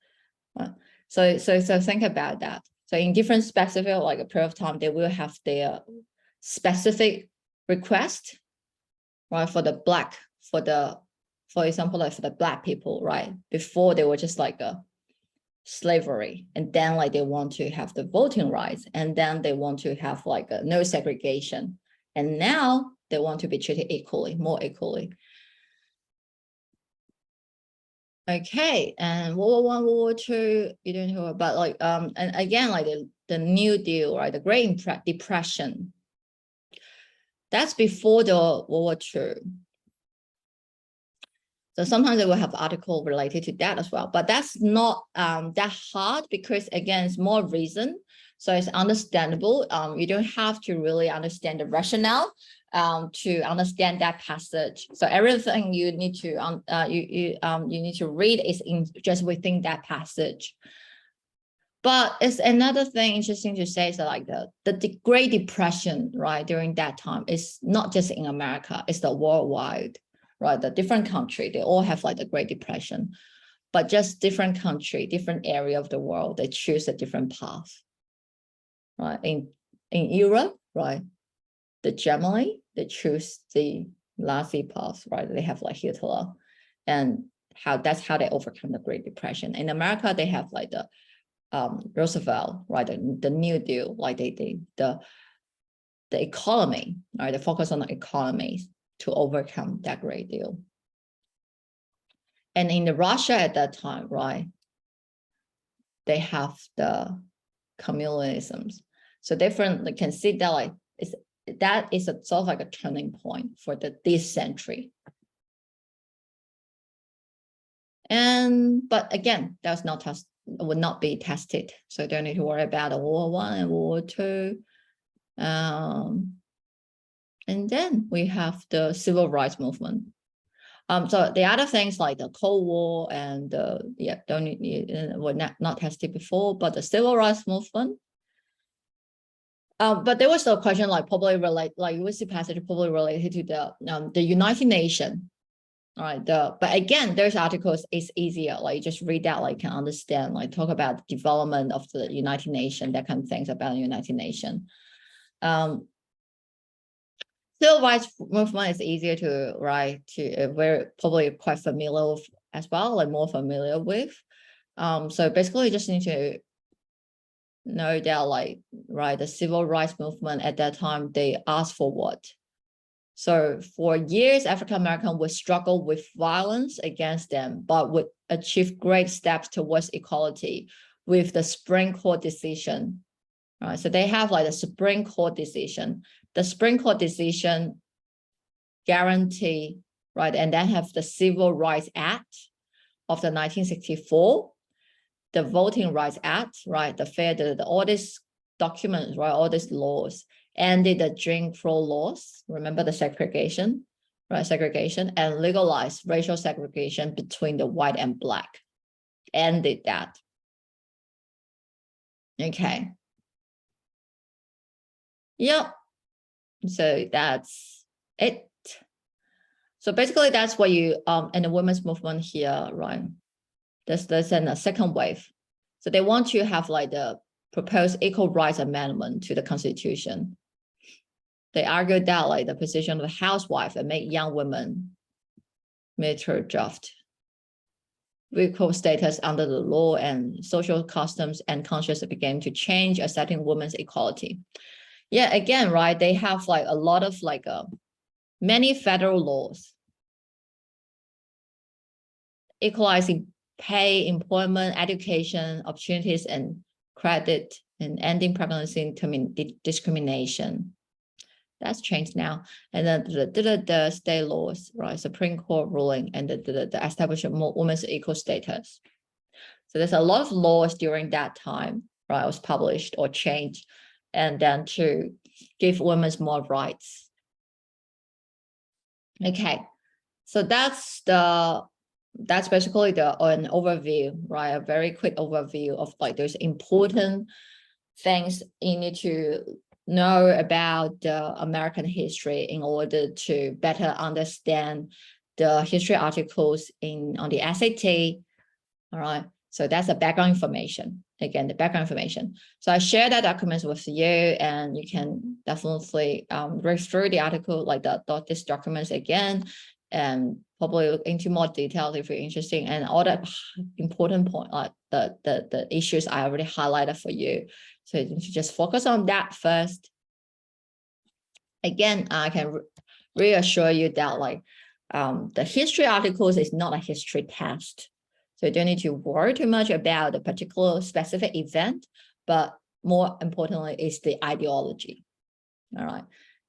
Right? So think about that. So in different specific like a period of time, they will have their specific request, right? For the black, for example, like for the black people, right? Before they were just like a slavery, and then like they want to have the voting rights, and then they want to have like a no segregation, and now they want to be treated equally, more equally. Okay, and World War I, World War II, you don't know about like and again like the New Deal, right? The Great Depression. That's before the World War II. So sometimes they will have article related to that as well, but that's not that hard because again, it's more reason. So it's understandable. You don't have to really understand the rationale to understand that passage. So everything you need to you need to read is in just within that passage. But it's another thing interesting to say is that like the Great Depression, right, during that time is not just in America, it's the worldwide. Right, the different country, they all have like the Great Depression, but just different country, different area of the world, they choose a different path. Right, in Europe, right, the Germany, they choose the Nazi path, right? They have like Hitler, and that's how they overcome the Great Depression. In America, they have like the Roosevelt, right, the New Deal, like the economy, right? They focus on the economy to overcome that Great Deal. And in the Russia at that time, right, they have the communalism. So different, can see that like that is a sort of like a turning point for this century. But again, that's not would not be tested. So you don't need to worry about the World War I and World War II. And then we have the civil rights movement. So the other things like the Cold War and were not tested before, but the civil rights movement. But there was a question like probably related, like you would see passage probably related to the United Nations. All right, but again, there's articles, it's easier, like you just read that, like you can understand, like talk about the development of the United Nations, that kind of things about the United Nations. Civil rights movement is easier to write, we're probably quite familiar with as well, like more familiar with. So basically you just need to know that like, right, the civil rights movement at that time, they asked for what? So for years, African Americans would struggle with violence against them, but would achieve great steps towards equality with the Supreme Court decision. Right, so they have like the Supreme Court decision. The Supreme Court decision guarantee, right, and then have the Civil Rights Act of the 1964, the Voting Rights Act, right, all these documents, right, all these laws, ended the Jim Crow laws, remember the segregation, right, segregation, and legalized racial segregation between the white and black, ended that. Okay. Yep. So that's it. So basically that's what you, in the women's movement here, right? There's a second wave. So they want to have like the proposed equal rights amendment to the Constitution. They argued that like the position of a housewife and make young women military draft, equal status under the law, and social customs and conscience began to change, accepting women's equality. Yeah, again, right, they have like a lot of like many federal laws equalizing pay, employment, education, opportunities, and credit, and ending pregnancy discrimination. That's changed now. And then the state laws, right, Supreme Court ruling, and the establishment of women's equal status. So there's a lot of laws during that time, right, was published or changed, and then to give women more rights. Okay, so that's basically an overview, right? A very quick overview of like those important things you need to know about the American history in order to better understand the history articles on the SAT. All right. So that's the background information. Again, the background information. So I share that documents with you, and you can definitely read through the article, like these documents again, and probably look into more details if you're interested. And all the important point, like the issues I already highlighted for you. So you should just focus on that first. Again, I can reassure you that like the history articles is not a history test. So you don't need to worry too much about the particular specific event, but more importantly is the ideology. All right.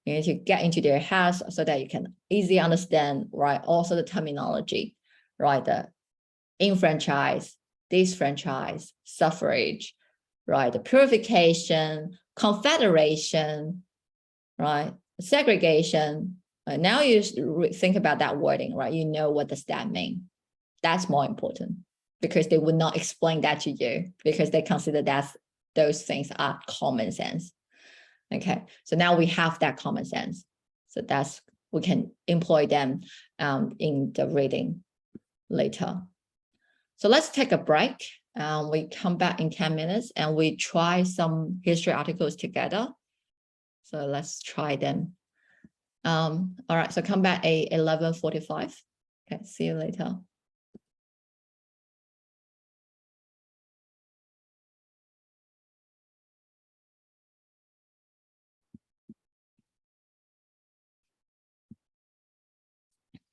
You need to get into their heads so that you can easily understand, right? Also the terminology, right? The enfranchise, disfranchise, suffrage, right? The purification, confederation, right? Segregation. Now you think about that wording, right? You know what does that mean? That's more important, because they would not explain that to you because they consider that those things are common sense. Okay, so now we have that common sense. So we can employ them in the reading later. So let's take a break. We come back in 10 minutes and we try some history articles together. So let's try them. All right, so come back at 11:45. Okay, see you later.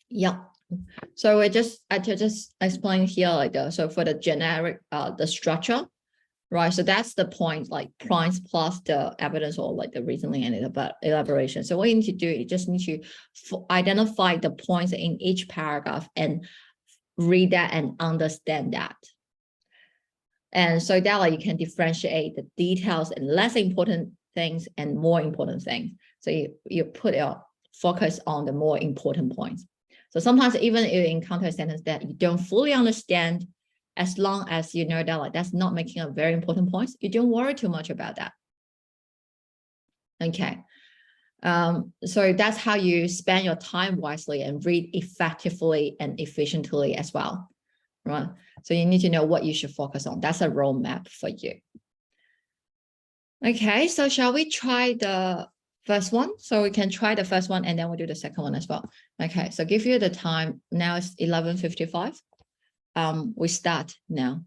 Yeah. So I just explained here like so for the generic the structure, right? So that's the point, like points plus the evidence or like the reasoning and elaboration. So what you need to do, you just need to identify the points in each paragraph and read that and understand that. And so that like you can differentiate the details and less important things and more important things. So you put your focus on the more important points. So sometimes even if you encounter a sentence that you don't fully understand, as long as you know that like that's not making a very important point, you don't worry too much about that. Okay. So that's how you spend your time wisely and read effectively and efficiently as well, right? So you need to know what you should focus on. That's a roadmap for you. Okay, so shall we try the first one? So we can try the first one and then we'll do the second one as well. Okay, so give you the time. Now it's 11:55. We start now.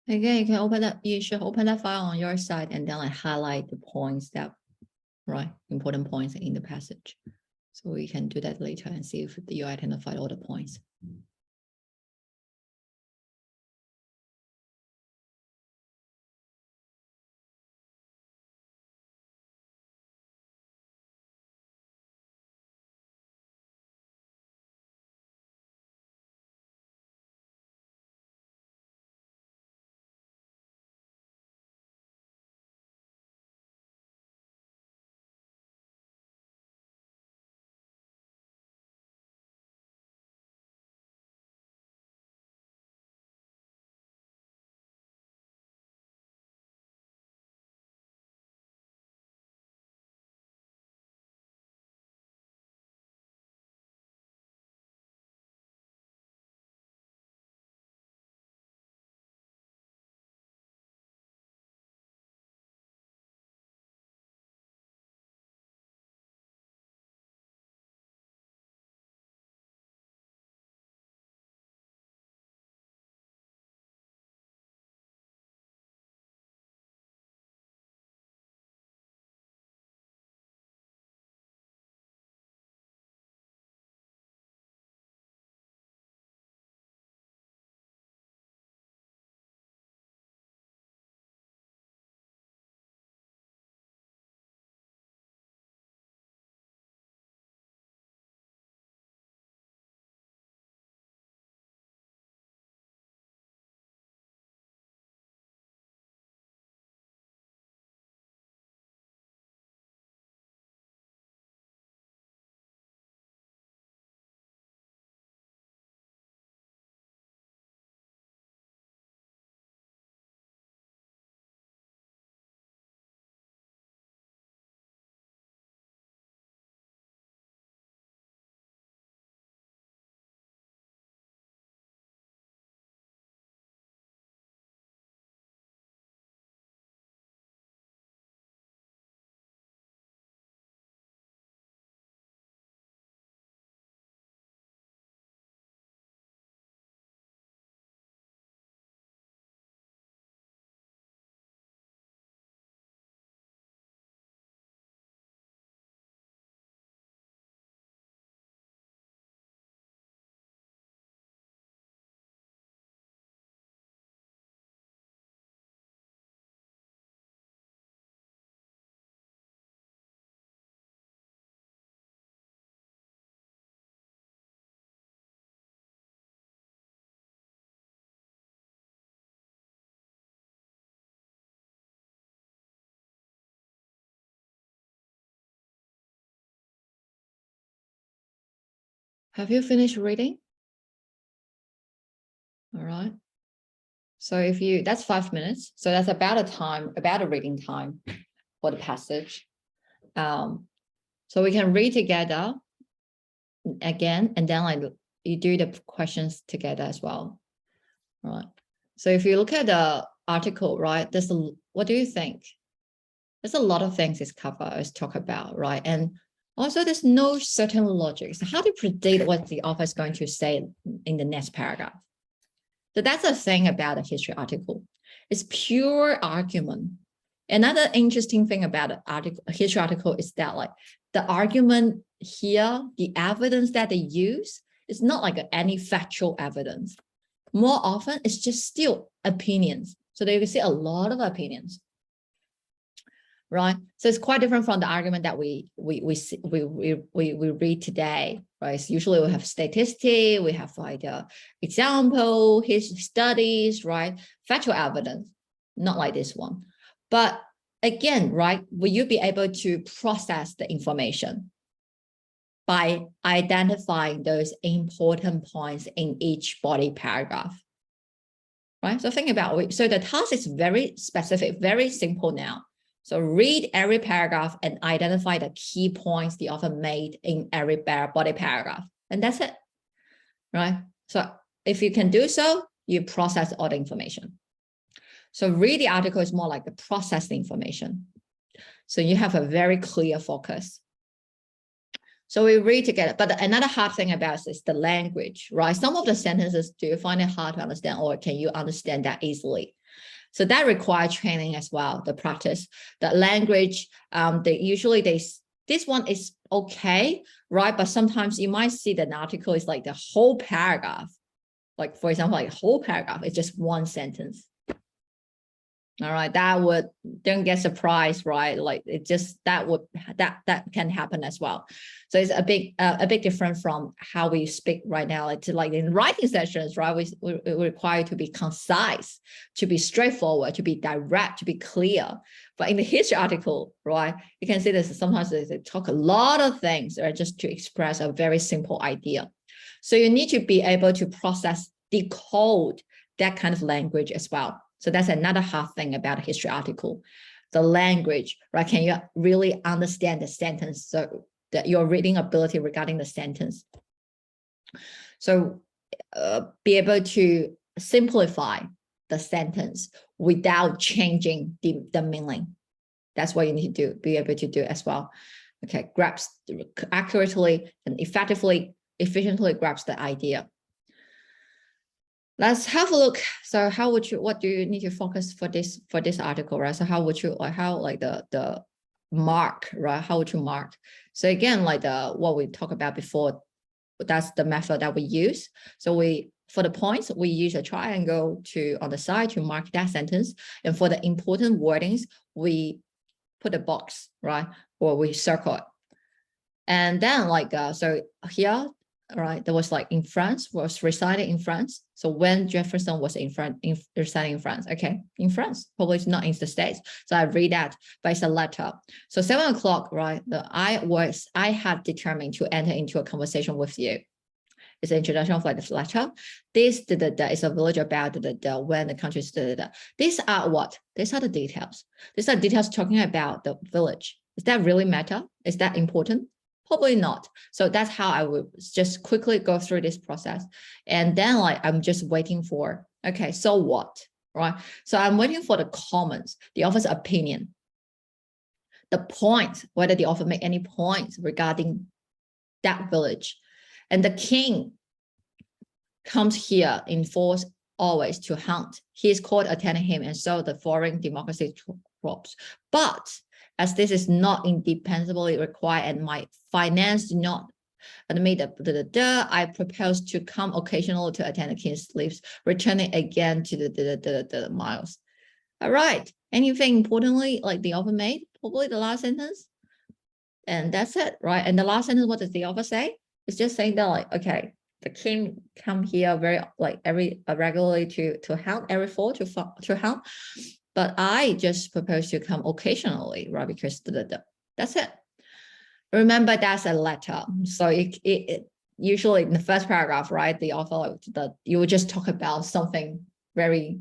Again, you can open that. You should open that file on your side and then like highlight the points that, right, important points in the passage. So we can do that later and see if you identified all the points. Have you finished reading? All right. So if you, that's 5 minutes. So that's about a reading time for the passage. So we can read together again, and then like you do the questions together as well. All right. So if you look at the article, right, what do you think? There's a lot of things it's talk about, right? And also there's no certain logic. So how to predict what the author is going to say in the next paragraph? So that's the thing about a history article. It's pure argument. Another interesting thing about a history article is that like the argument here, the evidence that they use is not like any factual evidence. More often, it's just still opinions. So they will see a lot of opinions, right? So it's quite different from the argument that we read today, right? So usually we have statistics, we have like example, his studies, right? Factual evidence, not like this one. But again, right, will you be able to process the information by identifying those important points in each body paragraph, right? So think about it. So the task is very specific, very simple now. So read every paragraph and identify the key points the author made in every body paragraph. And that's it, right? So if you can do so, you process all the information. So read the article is more like the process the information. So you have a very clear focus. So we read together, but another hard thing about this is the language, right? Some of the sentences, do you find it hard to understand, or can you understand that easily? So that requires training as well, the practice. The language, this one is okay, right? But sometimes you might see that an article is like the whole paragraph. Like for example, like whole paragraph, it's just one sentence. All right, don't get surprised, right? Like it just, that can happen as well. So it's a big different from how we speak right now, like in writing sessions, right? We require to be concise, to be straightforward, to be direct, to be clear. But in the history article, right, you can see this, sometimes they talk a lot of things, right, just to express a very simple idea. So you need to be able to process, decode that kind of language as well. So that's another hard thing about a history article, the language, right? Can you really understand the sentence? So that your reading ability regarding the sentence. So be able to simplify the sentence without changing the meaning. That's what you need to do, be able to do as well. Okay, grasp accurately and efficiently grasp the idea. Let's have a look. So what do you need to focus for this article, right? So how would you, like how like the mark, right? How would you mark? So again, like what we talked about before, that's the method that we use. So for the points, we use a triangle on the side to mark that sentence. And for the important wordings, we put a box, right? Or we circle it. And then so here, right, there was like in France, was residing in France. So when Jefferson was residing in France, okay, in France, probably it's not in the States. So I read that, but it's a letter. So 7 o'clock, right, I have determined to enter into a conversation with you. It's an introduction of like this letter. This is a village about when the country is These are what? These are the details. These are details talking about the village. Does that really matter? Is that important? Probably not. So that's how I would just quickly go through this process. And then I'm just waiting for, okay, so what, right? So I'm waiting for the comments, the author's opinion, the point, whether the author make any points regarding that village. And the king comes here in force always to hunt. His court attending him, and so the foreign democracy troops. But as this is not indispensably required and my finance do not admit I propose to come occasionally to attend the king's leaves, returning again to the miles. All right. Anything importantly like the author made? Probably the last sentence. And that's it, right? And the last sentence, what does the author say? It's just saying that okay, the king come here very regularly to hunt every fall to hunt. But I just propose to come occasionally, right? Because that's it. Remember, that's a letter. So usually in the first paragraph, right, the author, you would just talk about something very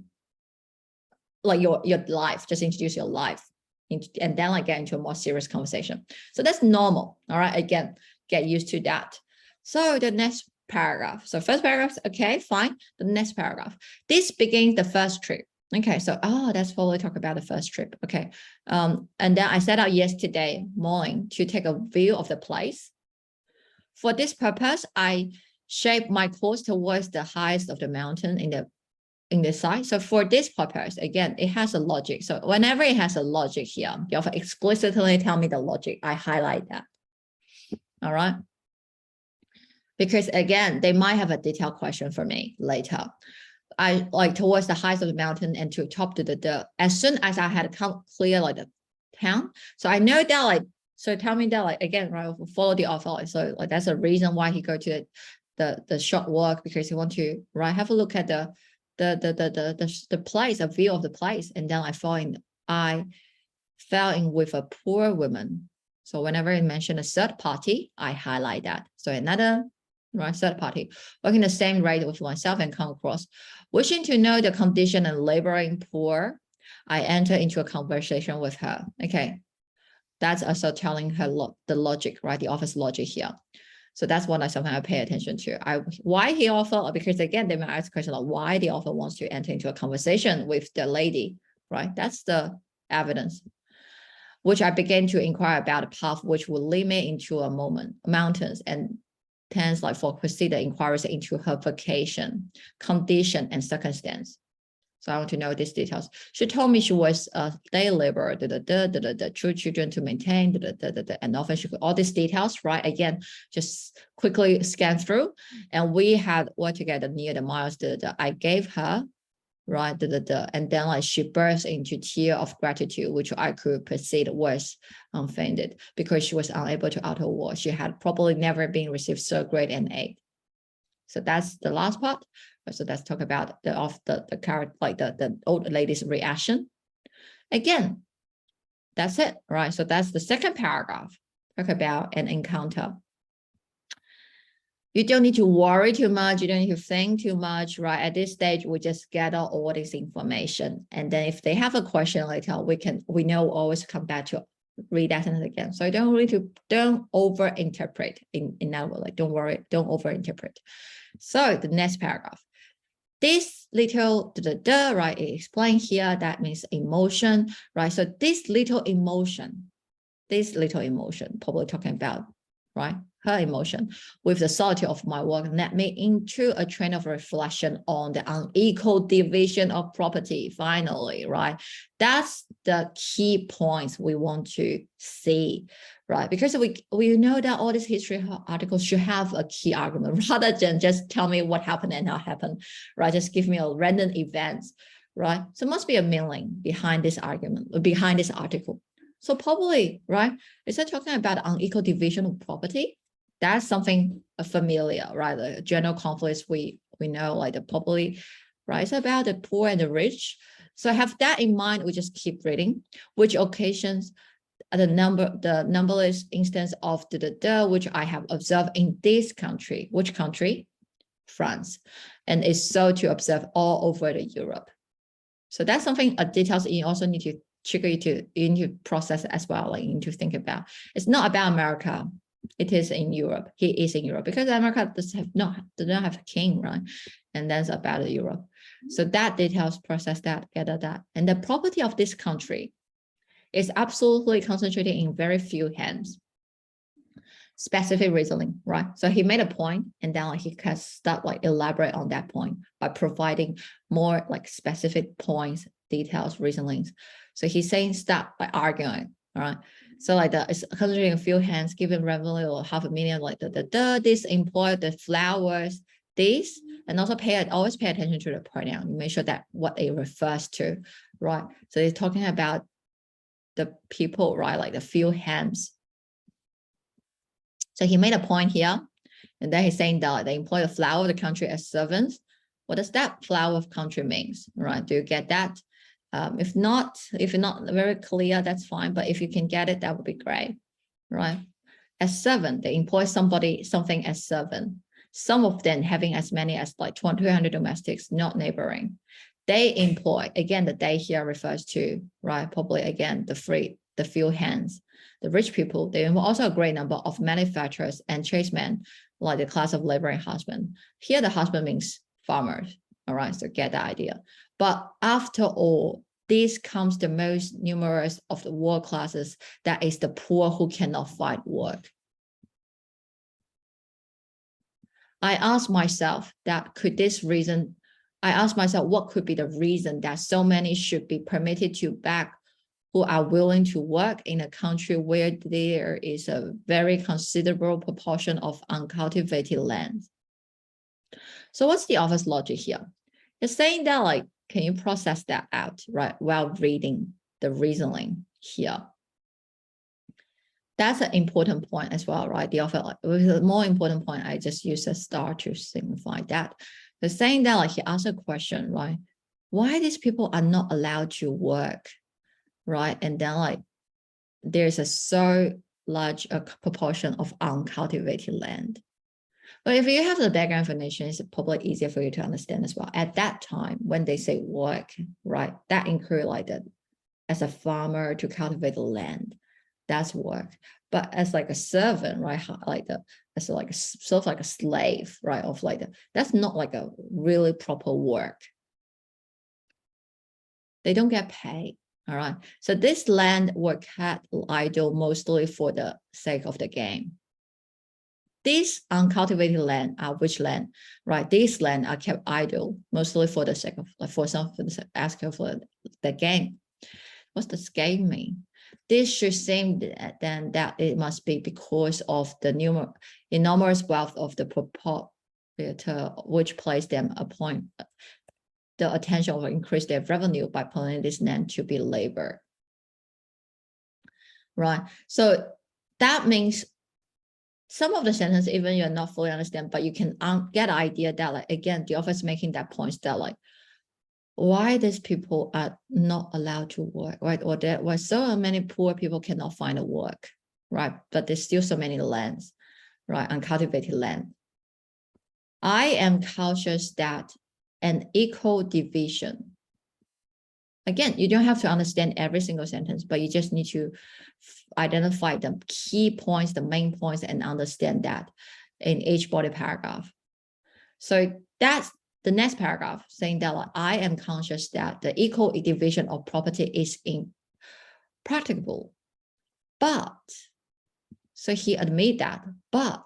like your life, just introduce your life, and then like get into a more serious conversation. So that's normal. All right, again, get used to that. So the next paragraph. So first paragraph, okay, fine. The next paragraph. This begins the first trip. Okay, so that's probably talk about the first trip. Okay, and then I set out yesterday morning to take a view of the place. For this purpose, I shaped my course towards the highest of the mountain in the side. So for this purpose, again, it has a logic. So whenever it has a logic here, you have to explicitly tell me the logic. I highlight that. All right. Because again, they might have a detailed question for me later. I like towards the heights of the mountain and to top to the as soon as I had come clear like the town. So I know that like, so tell me that like, again, right, follow the author. So like, that's a reason why he go to the short walk, because he want to, right, have a look at the place, a view of the place. And then I fell in with a poor woman. So whenever I mention a third party, I highlight that. So another, right, third party working the same rate with myself and come across. Wishing to know the condition and laboring poor, I enter into a conversation with her. Okay, that's also telling her the logic, right? The author's logic here. So that's what I sometimes pay attention to. Why he author, because again, they might ask a question like why the author wants to enter into a conversation with the lady, right? That's the evidence. Which I began to inquire about a path which would lead me into a mountains, and tends like for proceed the inquiries into her vocation, condition, and circumstance. So I want to know these details. She told me she was a day laborer, the 2 children to maintain, and often she could, all these details, right? Again, just quickly scan through. And we had worked together near the miles, I gave her, right, and then like she burst into tear of gratitude, which I could perceive was unfounded, because she was unable to utter word. She had probably never been received so great an aid. So that's the last part. So let's talk about the character, like the old lady's reaction. Again, that's it, right? So that's the second paragraph. Talk about an encounter. You don't need to worry too much. You don't need to think too much, right? At this stage, we just gather all this information. And then if they have a question later, we know always come back to read that sentence again. So don't over-interpret in that way, like don't worry, don't over-interpret. So the next paragraph. This little right, it explained here, that means emotion, right? So this little emotion, probably talking about, right, her emotion, with the solitude of my work, led me into a train of reflection on the unequal division of property. Finally, right? That's the key points we want to see, right? Because we know that all these history articles should have a key argument rather than just tell me what happened and not happened, right? Just give me a random events, right? So must be a meaning behind this argument, behind this article. So probably, right, is that talking about unequal division of property? That's something familiar, right? The general conflicts we know, like the probably, right? It's about the poor and the rich. So have that in mind. We just keep reading, which occasions the numberless instance of which I have observed in this country. Which country? France, and it's so to observe all over the Europe. So that's something details you also need to trigger you need to process as well, like you need to think about. It's not about America. It is in Europe. He is in Europe because America does not have a king, right? And that's about Europe. So that details, process that, gather that. And the property of this country is absolutely concentrated in very few hands. Specific reasoning, right? So he made a point, and then like he can start like elaborate on that point by providing more like specific points, details, reasonings. So he's saying start by arguing, all right? So like it's concentrating a few hands, given revenue or 500,000, like this employ the flowers, this, and also always pay attention to the pronoun. You make sure that what it refers to, right? So he's talking about the people, right? Like the few hands. So he made a point here, and then he's saying that they employ the flower of the country as servants. What does that flower of country means, right? Do you get that? If you're not very clear, that's fine. But if you can get it, that would be great, right? As servant, they employ something as servant. some of them having as many as like 200 domestics, not neighboring. They employ, again, the they here refers to, right, probably again, the few hands. The rich people, they employ also a great number of manufacturers and tradesmen, like the class of laboring husband. Here, the husband means farmers, all right, so get the idea. But after all, this comes the most numerous of the work classes, that is the poor who cannot find work. I asked myself that I asked myself, what could be the reason that so many should be permitted to beg who are willing to work in a country where there is a very considerable proportion of uncultivated land? So what's the author's logic here? It's saying that, like, can you process that out, right, while reading the reasoning here? That's an important point as well, right? The author, with a more important point, I just use a star to signify that. They're saying that, like, he asked a question, right? Why these people are not allowed to work, right? And then, like, there's a so large a proportion of uncultivated land. But if you have the background information, it's probably easier for you to understand as well. At that time, when they say work, right, that include like that as a farmer to cultivate the land, that's work. But as like a servant, right, like as like sort of like a slave, right, of like that's not like a really proper work. They don't get paid. All right. So this land were kept idle mostly for the sake of the game. These uncultivated land are which land, right? These land are kept idle mostly for the sake of, like, for some, for the asking for the game. What's the game mean? This should seem then that it must be because of the enormous wealth of the proprietor, which place them upon the attention of increase their revenue by putting this land to be labor. Right. So that means some of the sentence, even you're not fully understand, but you can get an idea that, like, again, the author is making that point that, like, why these people are not allowed to work, right? Or that why so many poor people cannot find a work, right? But there's still so many lands, right? Uncultivated land. I am conscious that an equal division. Again, you don't have to understand every single sentence, but you just need to identify the key points, the main points, and understand that in each body paragraph. So that's the next paragraph, saying that, like, I am conscious that the equal division of property is impracticable. But, so he admits that, but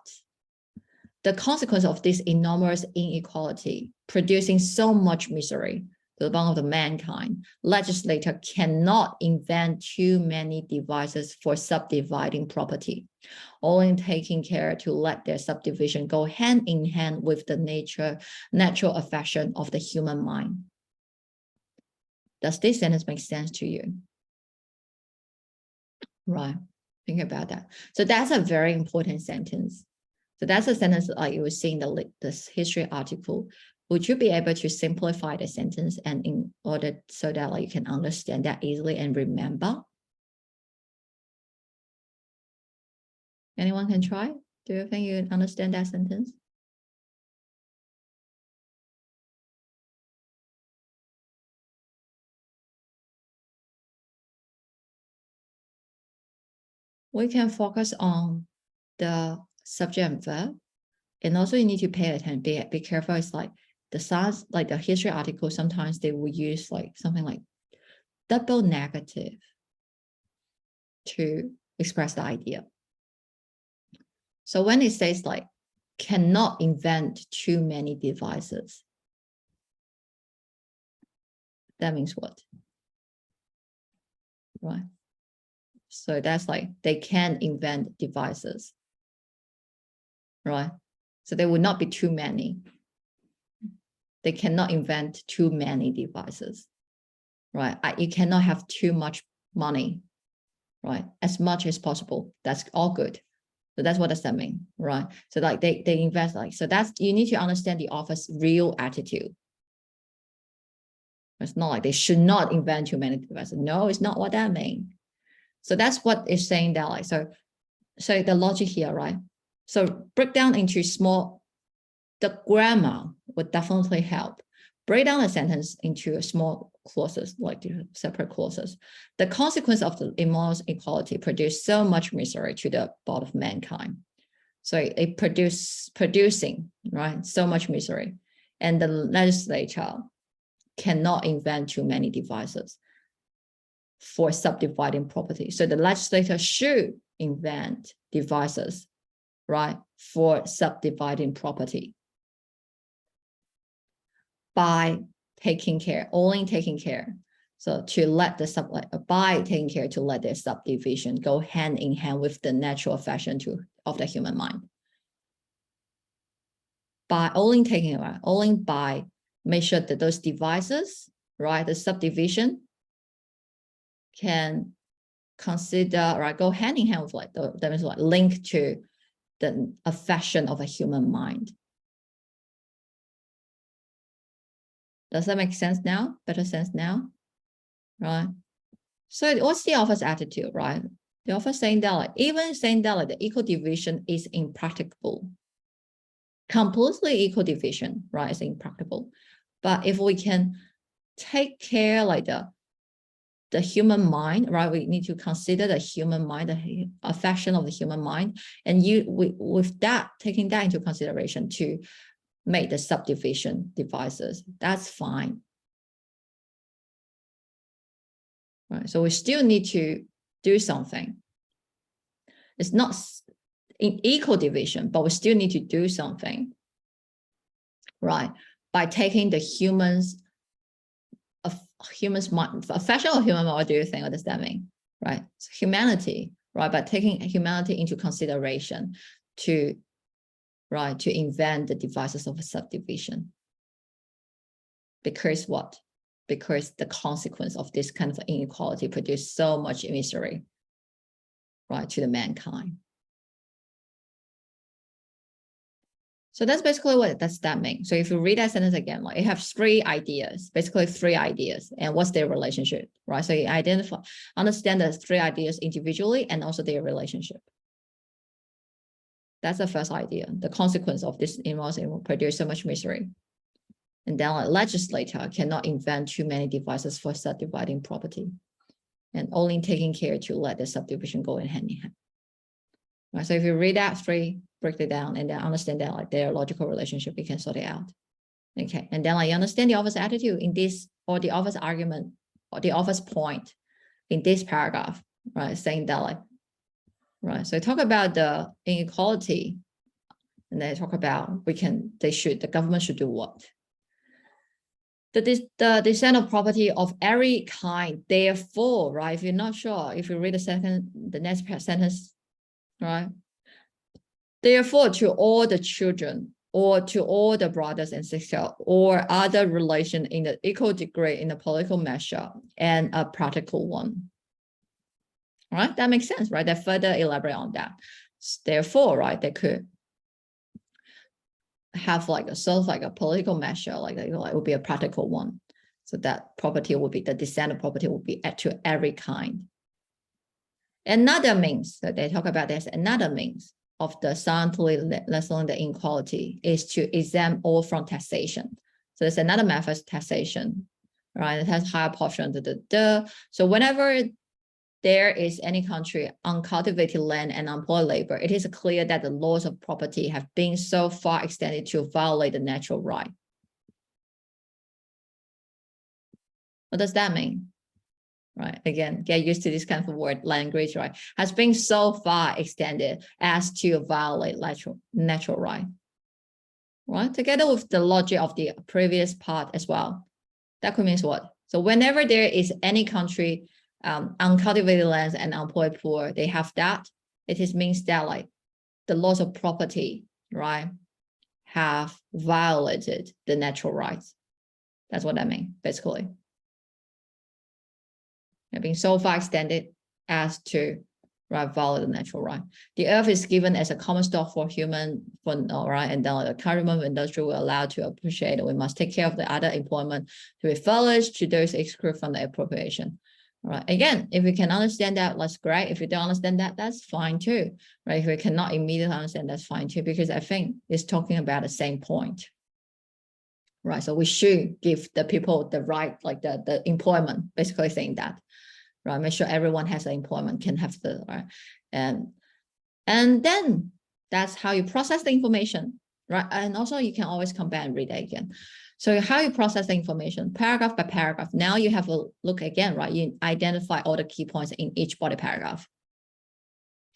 the consequence of this enormous inequality producing so much misery to the bone of the mankind, legislator cannot invent too many devices for subdividing property, only taking care to let their subdivision go hand in hand with the natural affection of the human mind. Does this sentence make sense to you? Right, think about that. So that's a very important sentence. So that's a sentence like you will see in this history article. Would you be able to simplify the sentence and in order so that, like, you can understand that easily and remember? Anyone can try? Do you think you understand that sentence? We can focus on the subject and verb. And also you need to pay attention, be careful. It's like the sounds, like the history article, sometimes they will use like something like double negative to express the idea. So when it says like cannot invent too many devices, that means what? Right. So that's like they can invent devices, right? So there will not be too many. They cannot invent too many devices, right? You cannot have too much money, right? As much as possible. That's all good. So that's what does that mean, right? So like they invest, like, so that's, you need to understand the author's real attitude. It's not like they should not invent too many devices. No, it's not what that means. So that's what it's saying that, like, so the logic here, right? So break down into small the grammar would definitely help. Break down the sentence into small clauses, like separate clauses. The consequence of the immoral equality produced so much misery to the body of mankind. So it producing, right, so much misery. And the legislature cannot invent too many devices for subdividing property. So the legislature should invent devices, right, for subdividing property by taking care, only taking care. So to let the by taking care to let their subdivision go hand in hand with the natural affection of the human mind. By only taking it, only by make sure that those devices, right, the subdivision can consider, right, go hand in hand with like that means like link to the affection of a human mind. Does that make sense now? Better sense now, right? So what's the author's attitude, right? The author saying that like, even saying that like the equal division is impracticable. Completely equal division, right, is impracticable. But if we can take care like the human mind, right, we need to consider the human mind, the affection of the human mind, and with that, taking that into consideration to make the subdivision devices, that's fine. Right, so we still need to do something. It's not in equal division, but we still need to do something, right? By taking the humans mind, affection of human mind, what do you think? What does that mean? Right? So humanity, right? By taking humanity into consideration to, right, to invent the devices of a subdivision. Because what? Because the consequence of this kind of inequality produced so much misery, right, to the mankind. So that's basically what does that mean. So if you read that sentence again, like it has three ideas, basically three ideas, and what's their relationship, right? So you understand the three ideas individually and also their relationship. That's the first idea. The consequence of this inequality will produce so much misery. And then a legislator cannot invent too many devices for subdividing property and only taking care to let the subdivision go in hand in hand. Right, so if you read that three, break it down, and then understand that like their logical relationship, you can sort it out. Okay, and then like you understand the author's attitude in this, or the author's argument, or the author's point in this paragraph, right? Saying that like, right. So talk about the inequality, and they talk about the government should do what? The descent of property of every kind. Therefore, right? If you're not sure, if you read the next sentence. Right. Therefore, to all the children, or to all the brothers and sisters, or other relation in the equal degree in the political measure and a practical one. All right, that makes sense, right? They further elaborate on that. Therefore, right, they could have like a sort of like a political measure, like it would be a practical one. So that property would be, the descent of property would be to every kind. Another means that they talk about this, another means of the soundly lessening the inequality is to exempt all from taxation. So there's another method of taxation, right? It has higher portion. So whenever there is any country uncultivated land and unemployed labor, it is clear that the laws of property have been so far extended to violate the natural right. What does that mean? Right, again, get used to this kind of word language, right? Has been so far extended as to violate natural right. Right, together with the logic of the previous part as well. That could mean what? So whenever there is any country uncultivated lands and unemployed poor, they have that. It means that like the laws of property, right, have violated the natural rights. That's what I mean, basically. Have been so far extended as to violate the natural right. The earth is given as a common stock for human, right? And then the current industry will allow to appreciate it. We must take care of the other employment to be furnished to those excluded from the appropriation. All right. Again, if you can understand that, that's great. If you don't understand that, that's fine too. Right. If you cannot immediately understand, that's fine too, because I think it's talking about the same point. Right. So we should give the people the right, like the employment, basically saying that. Right. Make sure everyone has the employment, can have the right. And then that's how you process the information. Right. And also you can always come back and read it again. So how you process the information, paragraph by paragraph. Now you have a look again, right? You identify all the key points in each body paragraph.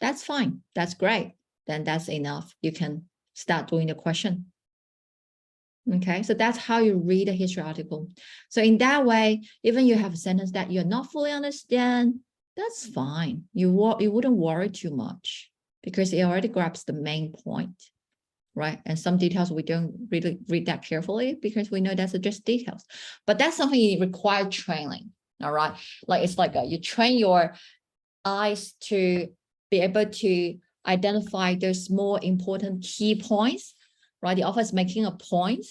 That's fine. That's great. Then that's enough. You can start doing the question. Okay, so that's how you read a history article. So in that way, even you have a sentence that you're not fully understand, that's fine. You wouldn't worry too much because it already grabs the main point. Right. And some details we don't really read that carefully because we know that's just details. But that's something you require training. All right. Like it's like you train your eyes to be able to identify those more important key points. Right. The author is making a point.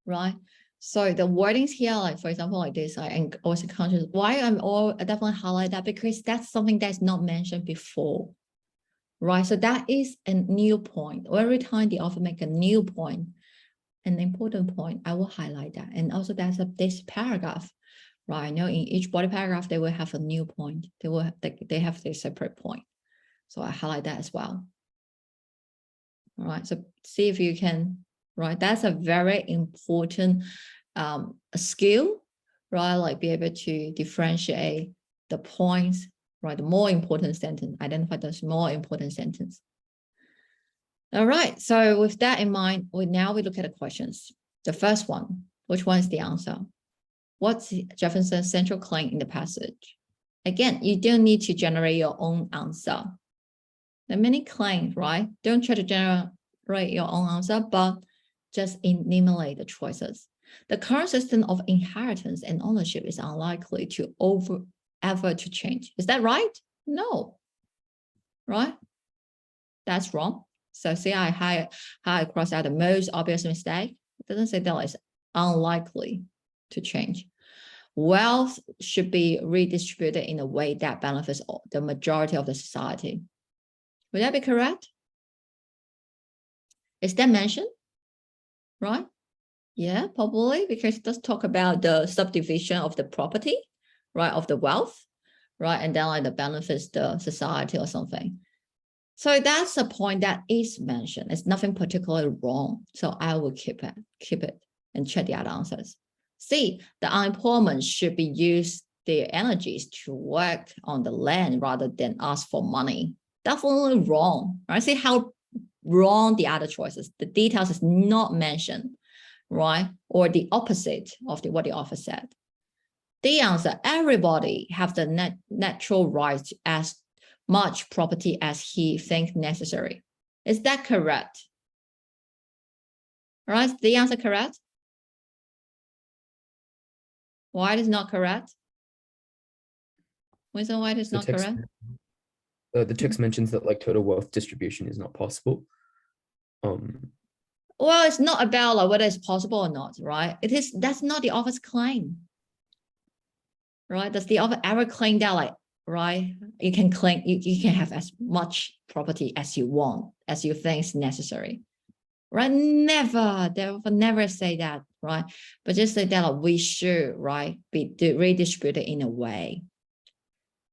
Right. So the wordings here, like for example, like this, I also conscious why I'm all definitely highlight that because that's something that's not mentioned before. Right, so that is a new point. Every time the author make a new point, an important point, I will highlight that. And also that's this paragraph, right? I know in each body paragraph, they will have a new point. They have their separate point. So I highlight that as well. All right, so see if you can, right? That's a very important skill, right? Like be able to differentiate the points, right? The more important sentence, identify those more important sentence. All right, so with that in mind, we look at the questions. The first one, which one is the answer? What's Jefferson's central claim in the passage? Again, you don't need to generate your own answer. There are many claims, right? Don't try to generate your own answer, but just enumerate the choices. The current system of inheritance and ownership is unlikely to ever to change. Is that right? No. Right? That's wrong. So see, I cross out the most obvious mistake. It doesn't say that it's unlikely to change. Wealth should be redistributed in a way that benefits the majority of the society. Would that be correct? Is that mentioned? Right? Yeah, probably, because it does talk about the subdivision of the property, right, of the wealth, right, and then like the benefits the society or something. So that's a point that is mentioned. It's nothing particularly wrong. So I will keep it and check the other answers. C, the unemployment should be used their energies to work on the land rather than ask for money. Definitely wrong. Right? See how wrong the other choices. The details is not mentioned, right? Or the opposite of what the author said. The answer, everybody have the natural right to ask much property as he thinks necessary. Is that correct? All right, the answer correct? Why it is not correct? Reason why it is not correct? The text mentions that like total wealth distribution is not possible. Well, it's not about like whether it's possible or not, right? That's not the author's claim. Right? Does the author ever claim that like, right? You can claim you can have as much property as you want, as you think is necessary. Right? Never, they will never say that, right? But just say that like, we should, right, be redistributed in a way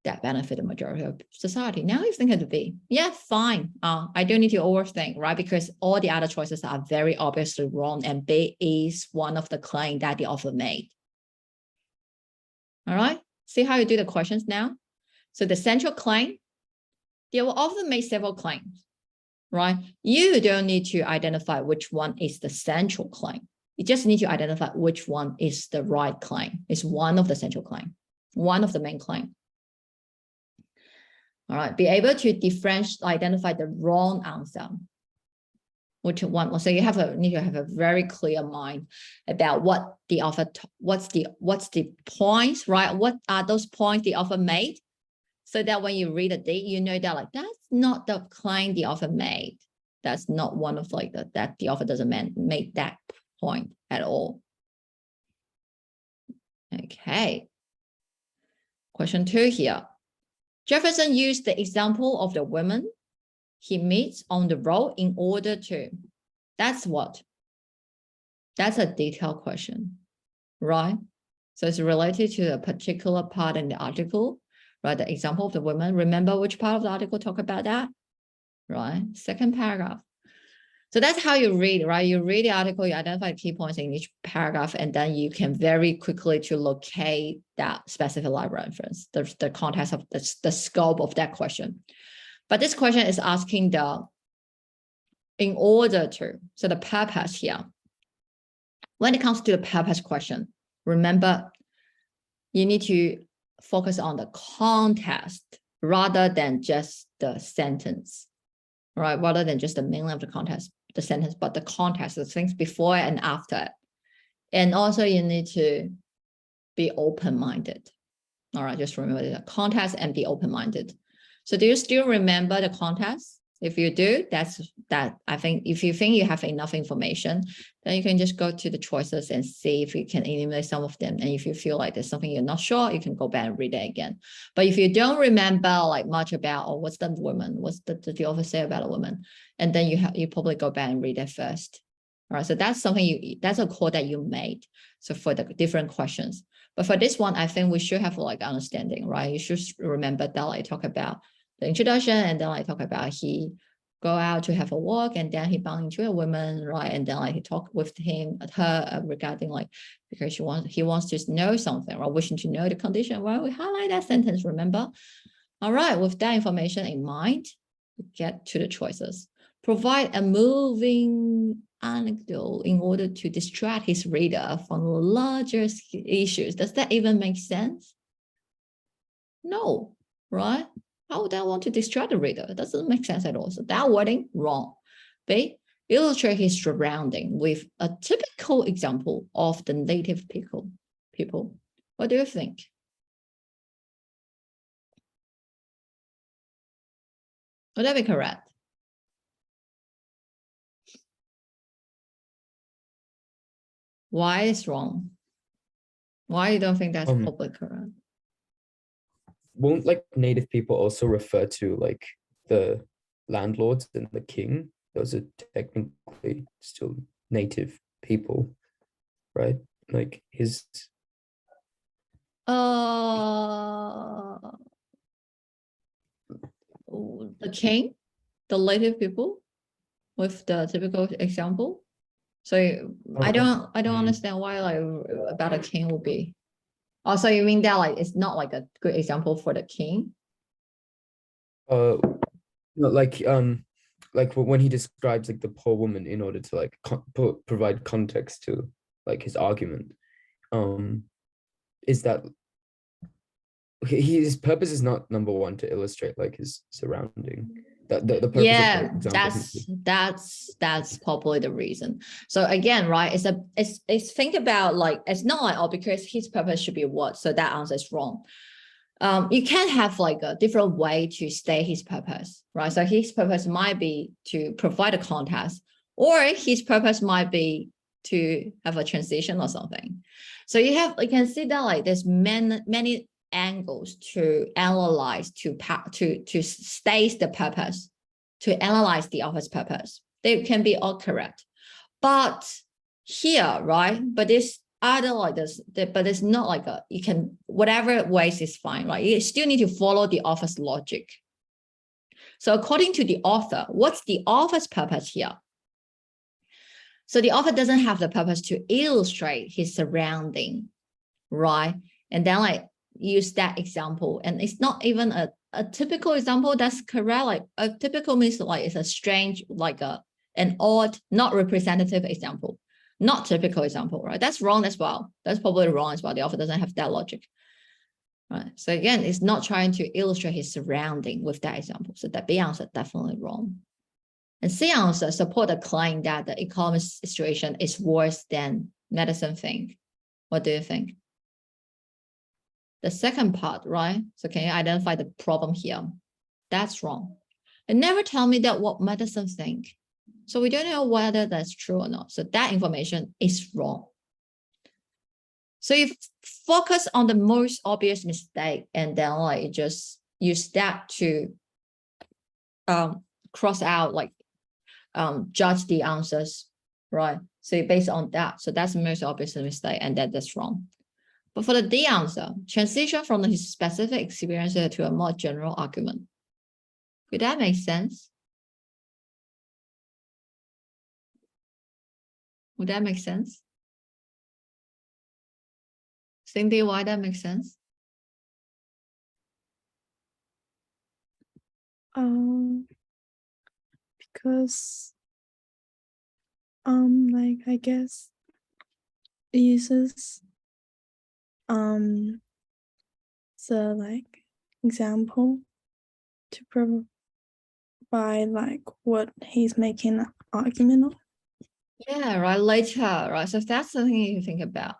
that benefit the majority of society. Now you think it would be, yeah, fine. I don't need to overthink, right? Because all the other choices are very obviously wrong, and B is one of the claims that the author made. All right, see how you do the questions now? So the central claim, they will often make several claims, right? You don't need to identify which one is the central claim. You just need to identify which one is the right claim. It's one of the central claim, one of the main claim. All right, be able to differentiate, identify the wrong answer. Which one? So you need to have a very clear mind about what the author, what's the points, right? What are those points the author made? So that when you read it, you know that like that's not the claim the author made. That's not one of like that the author doesn't make that point at all. Okay. Question 2 here. Jefferson used the example of the women he meets on the road in order to. That's what? That's a detailed question, right? So it's related to a particular part in the article, right? The example of the women. Remember which part of the article talk about that, right? Second paragraph. So that's how you read, right? You read the article, you identify key points in each paragraph, and then you can very quickly to locate that specific library reference, the context of the scope of that question. But this question is asking the in order to, so the purpose here. When it comes to the purpose question, remember, you need to focus on the context rather than just the sentence, right? Rather than just the meaning of the context, the sentence, but the context, the things before and after it. And also you need to be open-minded. All right, just remember the context and be open-minded. So do you still remember the context? If you do, I think if you think you have enough information, then you can just go to the choices and see if you can eliminate some of them. And if you feel like there's something you're not sure, you can go back and read it again. But if you don't remember like much about, or what's the woman, what's the author say about a woman, and then you probably go back and read it first. All right, so that's something that's a call that you made. So for the different questions, but for this one, I think we should have like understanding, right? You should remember that I talk about the introduction, and then I talk about he go out to have a walk, and then he bumped into a woman, right? And then like he talked with her regarding like, because he wants to know something, or wishing to know the condition. Well, we highlight that sentence, remember? All right, with that information in mind, get to the choices. Provide a moving anecdote in order to distract his reader from larger issues. Does that even make sense? No, right? How would I want to distract the reader? It doesn't make sense at all. So that wording, wrong. B, illustrate his surrounding with a typical example of the native people. What do you think? Would that be correct? Why is wrong? Why you don't think that's probably correct? Won't like native people also refer to like the landlords and the king? Those are technically still native people, right? Like his the king, the native people with the typical example. So I don't understand why like about a king will be. Also, you mean that like it's not like a good example for the king? like when he describes like the poor woman in order to like provide context to like his argument, is that his purpose is not number one to illustrate like his surrounding. The purpose Yeah, of the example. that's probably the reason. So again, right, it's think about like, it's not like, oh, because his purpose should be what, so that answer is wrong. You can have like a different way to state his purpose, right? So his purpose might be to provide a context, or his purpose might be to have a transition or something. So you can see that like there's many angles to analyze, to state the purpose, to analyze the author's purpose. They can be all correct, but here, right? But it's other like this, but it's not like you can, whatever ways is fine, right? You still need to follow the author's logic. So according to the author, what's the author's purpose here? So the author doesn't have the purpose to illustrate his surrounding, right? And then like use that example, and it's not even a typical example that's correct. Like a typical means like it's a strange, like an odd, not representative example, not typical example, right? That's wrong as well. That's probably wrong as well. The author doesn't have that logic, right? So again, it's not trying to illustrate his surrounding with that example. So that B answer definitely wrong. And C answer support the claim that the economic situation is worse than medicine think. What do you think? The second part, right? So can you identify the problem here? That's wrong. And never tell me that what medicine think. So we don't know whether that's true or not. So that information is wrong. So you focus on the most obvious mistake, and then like just use that to cross out, like judge the answers, right? So you base on that. So that's the most obvious mistake, and that's wrong. But for the D answer, transition from the specific experience to a more general argument. Could that make sense? Would that make sense? Cindy, why that makes sense? Because like I guess it uses the like example to provide like what he's making an argument of. Yeah, right, later, right? So that's something you think about.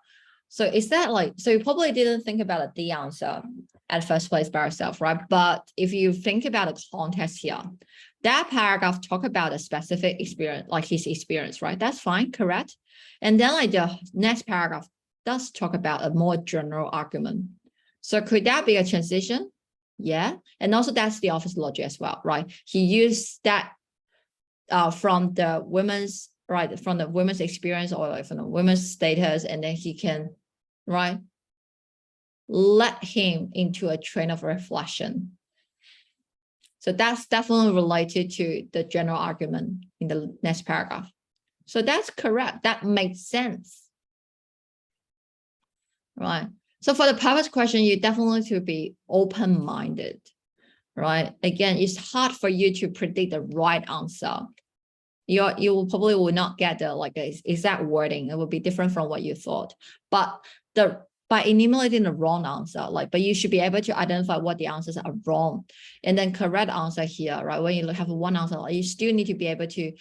So is that like, so you probably didn't think about a D answer at first place by yourself, right? But if you think about the context here, that paragraph talk about a specific experience, like his experience, right? That's fine, correct? And then like the next paragraph does talk about a more general argument. So could that be a transition? Yeah. And also that's the office logic as well, right? He used that from the women's, right, from the women's experience or like from the women's status, and then he can, right, let him into a train of reflection. So that's definitely related to the general argument in the next paragraph. So that's correct. That makes sense, right? So for the purpose question, you definitely to be open-minded, right? Again, it's hard for you to predict the right answer. You probably will not get the like exact wording. It will be different from what you thought. But by enumerating the wrong answer, like, but you should be able to identify what the answers are wrong, and then correct answer here, right? When you have one answer, you still need to be able to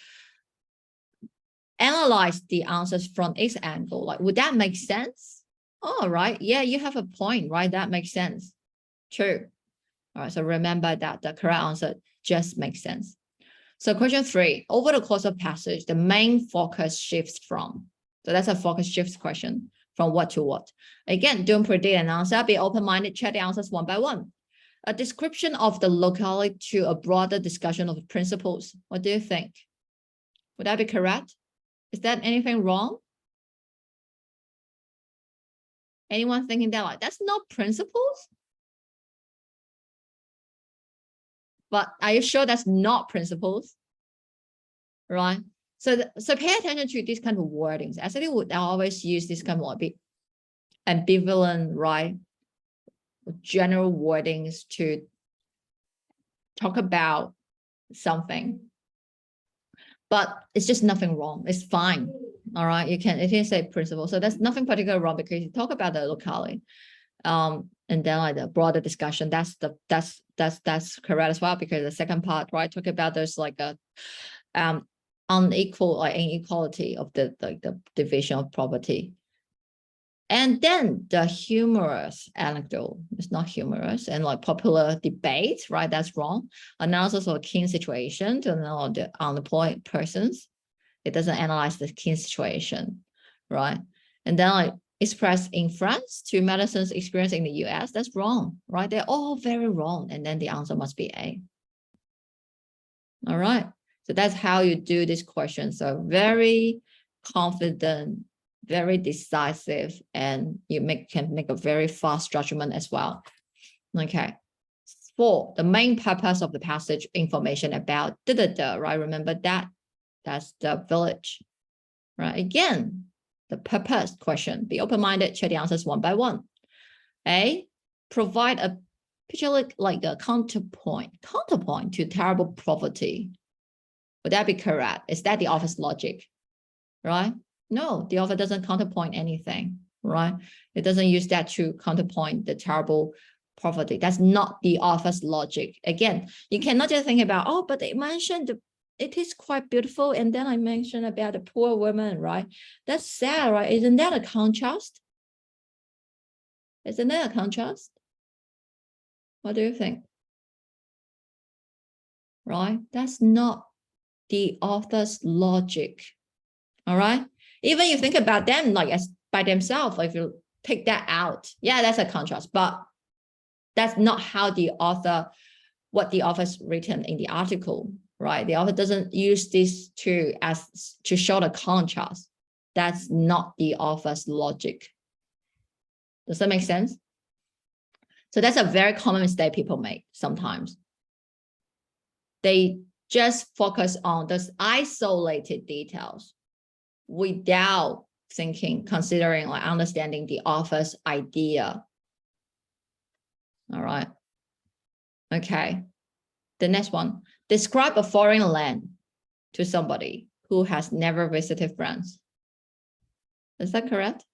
analyze the answers from its angle. Like, would that make sense? Oh, right. Yeah, you have a point, right? That makes sense. True. All right. So remember that the correct answer just makes sense. So question 3, over the course of passage, the main focus shifts from, so that's a focus shifts question, from what to what. Again, don't predict an answer, be open-minded, check the answers one by one. A description of the locality to a broader discussion of principles. What do you think? Would that be correct? Is that anything wrong? Anyone thinking that like, that's not principles? But are you sure that's not principles? Right? So pay attention to these kind of wordings. Actually, would always use this kind of ambivalent, right? General wordings to talk about something. But it's just nothing wrong. It's fine. All right. You can say principle. So there's nothing particularly wrong because you talk about the locality. And then like the broader discussion, that's correct as well, because the second part, right, talk about there's like a unequal, like inequality of the division of property. And then the humorous anecdote is not humorous, and like popular debate, right? That's wrong. Analysis of a keen situation to know the unemployed persons. It doesn't analyze the keen situation, right? And then like express inference to medicine's experience in the US. That's wrong, right? They're all very wrong. And then the answer must be A. All right. So that's how you do this question. So very confident, very decisive, and you can make a very fast judgment as well. Okay. 4, the main purpose of the passage, information about right? Remember that? That's the village, right? Again, the purpose question, be open-minded, check the answers one by one. A, provide a picture like a counterpoint to terrible poverty. Would that be correct? Is that the office logic, right? No, the author doesn't counterpoint anything, right? It doesn't use that to counterpoint the terrible poverty. That's not the author's logic. Again, you cannot just think about, oh, but they mentioned it is quite beautiful, and then I mentioned about the poor woman, right? That's sad, right? Isn't that a contrast? Isn't that a contrast? What do you think? Right? That's not the author's logic. All right. Even you think about them like as by themselves, like if you take that out. Yeah, that's a contrast, but that's not how the author, what the author's written in the article, right? The author doesn't use this to show the contrast. That's not the author's logic. Does that make sense? So that's a very common mistake people make sometimes. They just focus on those isolated details without thinking, considering, like understanding the author's idea. All right. Okay. The next one, describe a foreign land to somebody who has never visited France. Is that correct?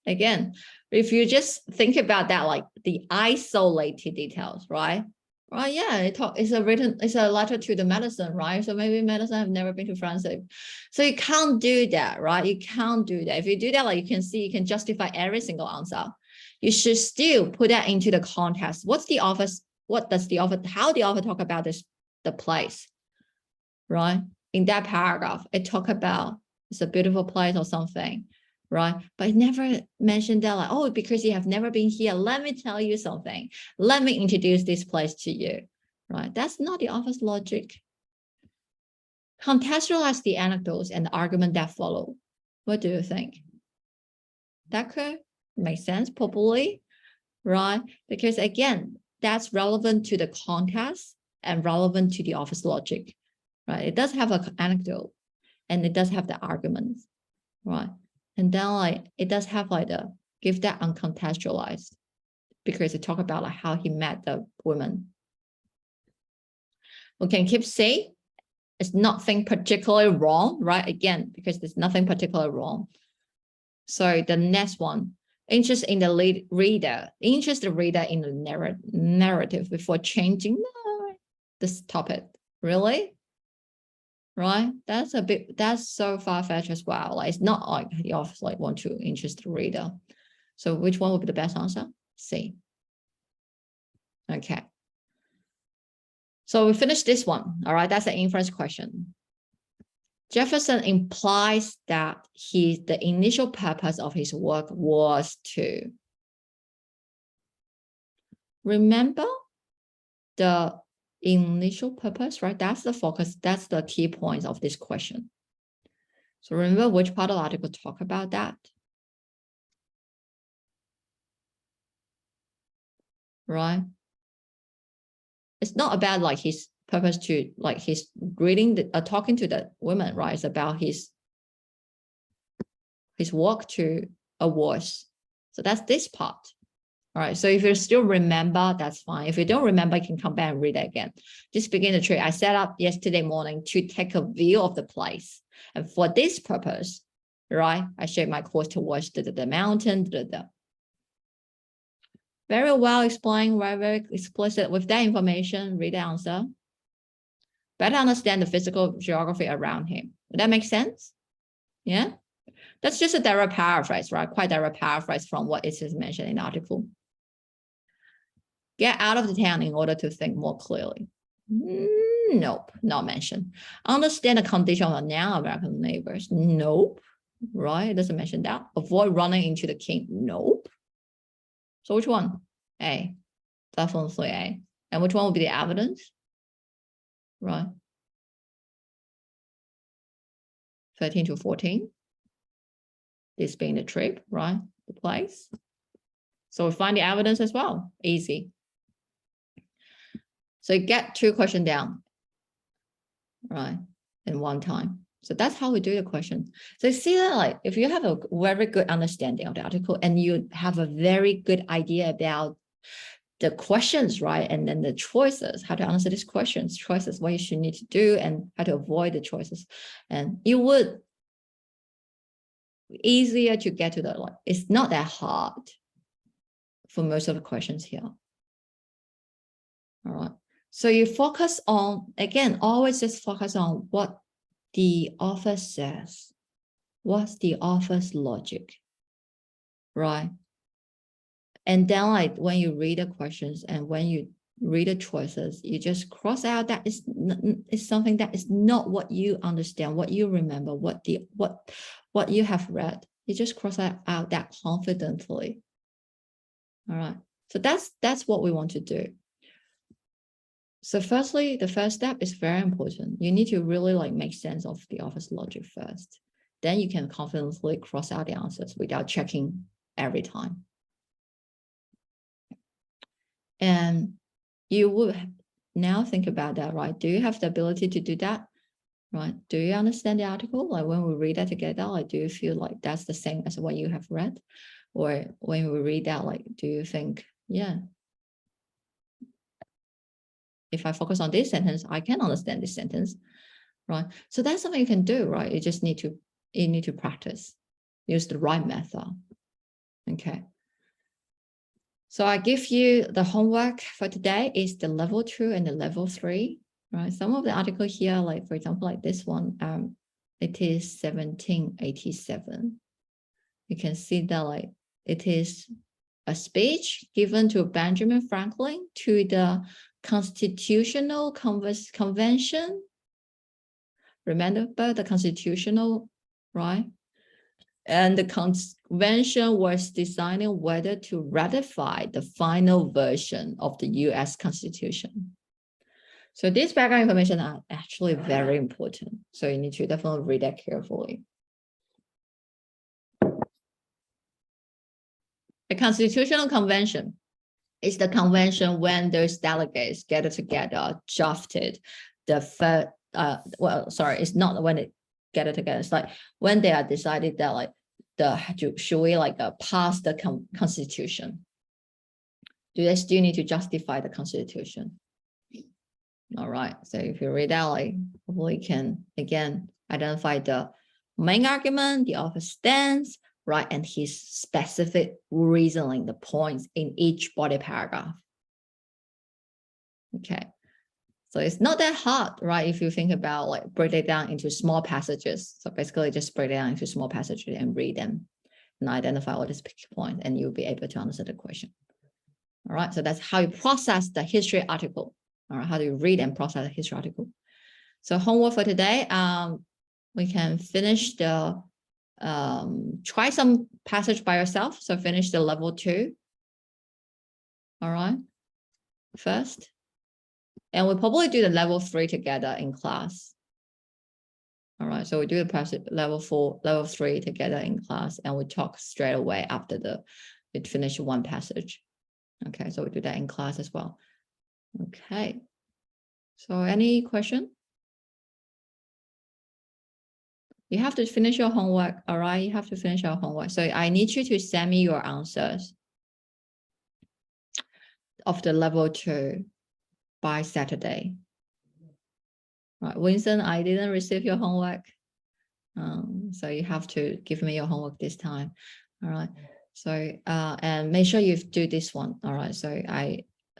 Again, if you just think about that, like the isolated details, right? Right, yeah, it's a letter to the medicine, right? So maybe medicine have never been to France. So you can't do that, right? You can't do that. If you do that, like you can see, you can justify every single answer. You should still put that into the context. How does the author talk about this, the place, right? In that paragraph, it talk about it's a beautiful place or something, right? But it never mentioned that, like, oh, because you have never been here, let me tell you something. Let me introduce this place to you, right? That's not the author's logic. Contextualize the anecdotes and the argument that follow. What do you think? That could make sense, probably, right? Because again, that's relevant to the context and relevant to the author's logic, right? It does have an anecdote and it does have the arguments, right? And then like it does have like the give that uncontextualized because it talk about like how he met the woman. We can keep saying it's nothing particularly wrong, right? Again, because there's nothing particularly wrong. So the next one, interest in the reader, interest the reader in the narrative before changing this topic. Really? Right? That's so far-fetched as well. Like it's not like you also like want to interest the reader. So which one would be the best answer? C. Okay. So we finished this one. All right, that's the inference question. Jefferson implies that the initial purpose of his work was to remember the initial purpose, right? That's the focus. That's the key points of this question. So remember which part of the article talk about that? Right? It's not about like his purpose to like his reading, talking to the women, right? It's about his work to a voice. So that's this part. All right, so if you still remember, that's fine. If you don't remember, you can come back and read it again. Just begin the trip. I set up yesterday morning to take a view of the place. And for this purpose, right, I shaped my course towards the mountain. Very well explained, very explicit. With that information, read the answer. Better understand the physical geography around him. Would that make sense? Yeah? That's just a direct paraphrase, right? Quite direct paraphrase from what is mentioned in the article. Get out of the town in order to think more clearly. Nope, not mentioned. Understand the condition of non-American neighbors. Nope, right? It doesn't mention that. Avoid running into the king. Nope. So which one? A. Definitely A. And which one would be the evidence? Right. 13 to 14. This being the trip, right? The place. So we find the evidence as well. Easy. So you get 2 questions down, right, in one time. So that's how we do the question. So you see that like if you have a very good understanding of the article and you have a very good idea about the questions, right, and then the choices, how to answer these questions, choices, what you should need to do and how to avoid the choices, and you would easier to get to the like. It's not that hard for most of the questions here. All right. So you focus on, again, always just focus on what the author says. What's the author's logic, right? And then like when you read the questions and when you read the choices, you just cross out that is something that is not what you understand, what you remember, what you have read. You just cross that out that confidently. All right. So that's what we want to do. So firstly, the first step is very important. You need to really like make sense of the office logic first. Then you can confidently cross out the answers without checking every time. And you would now think about that, right? Do you have the ability to do that? Right? Do you understand the article? Like when we read that together, like do you feel like that's the same as what you have read? Or when we read that, like do you think, yeah, if I focus on this sentence, I can understand this sentence, right? So that's something you can do, right? You just need to practice, use the right method. Okay. So I give you the homework for today is the level 2 and the level 3, right? Some of the article here, like for example, like this one, it is 1787. You can see that like it is a speech given to Benjamin Franklin to the Constitutional Convention. Remember the Constitutional, right? And the convention was deciding whether to ratify the final version of the US Constitution. So these background information are actually very important. So you need to definitely read that carefully. The Constitutional Convention is the convention when those delegates get together, drafted the first, well, sorry, it's not when it get together. It's like when they are decided that like should we like pass the constitution? Do they still need to justify the constitution? All right. So if you read out, like hopefully can again identify the main argument, the author stance, right, and his specific reasoning, the points in each body paragraph. Okay. So it's not that hard, right? If you think about like break it down into small passages. So basically just break it down into small passages and read them and identify what is key point, and you'll be able to answer the question. All right. So that's how you process the history article. All right. How do you read and process the history article? So homework for today, we can finish the, try some passage by yourself. So finish the level 2. All right. First. And we'll probably do the level 3 together in class. All right, so we do the passage level 4, level 3 together in class, and we talk straight away after we finish one passage. Okay, so we do that in class as well. Okay, so any question? You have to finish your homework, all right? You have to finish your homework. So I need you to send me your answers of the level 2 by Saturday. Right, Winston, I didn't receive your homework. So you have to give me your homework this time. All right. So and make sure you do this one. All right. So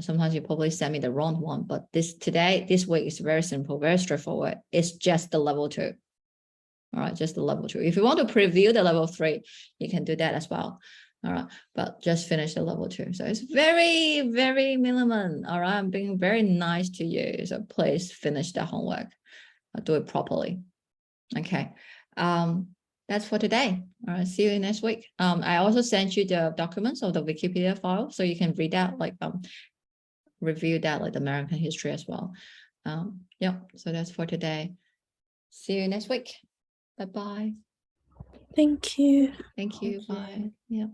sometimes you probably send me the wrong one, but this week is very simple, very straightforward. It's just the level 2. All right, just the level 2. If you want to preview the level 3, you can do that as well. All right, but just finish the level 2. So it's very, very minimum. All right, I'm being very nice to you. So please finish the homework. Do it properly. Okay. That's for today. All right, see you next week. I also sent you the documents of the Wikipedia file, so you can read that, like review that, like the American history as well. Yeah, so that's for today. See you next week. Bye-bye. Thank you. Thank you. Bye. Yeah.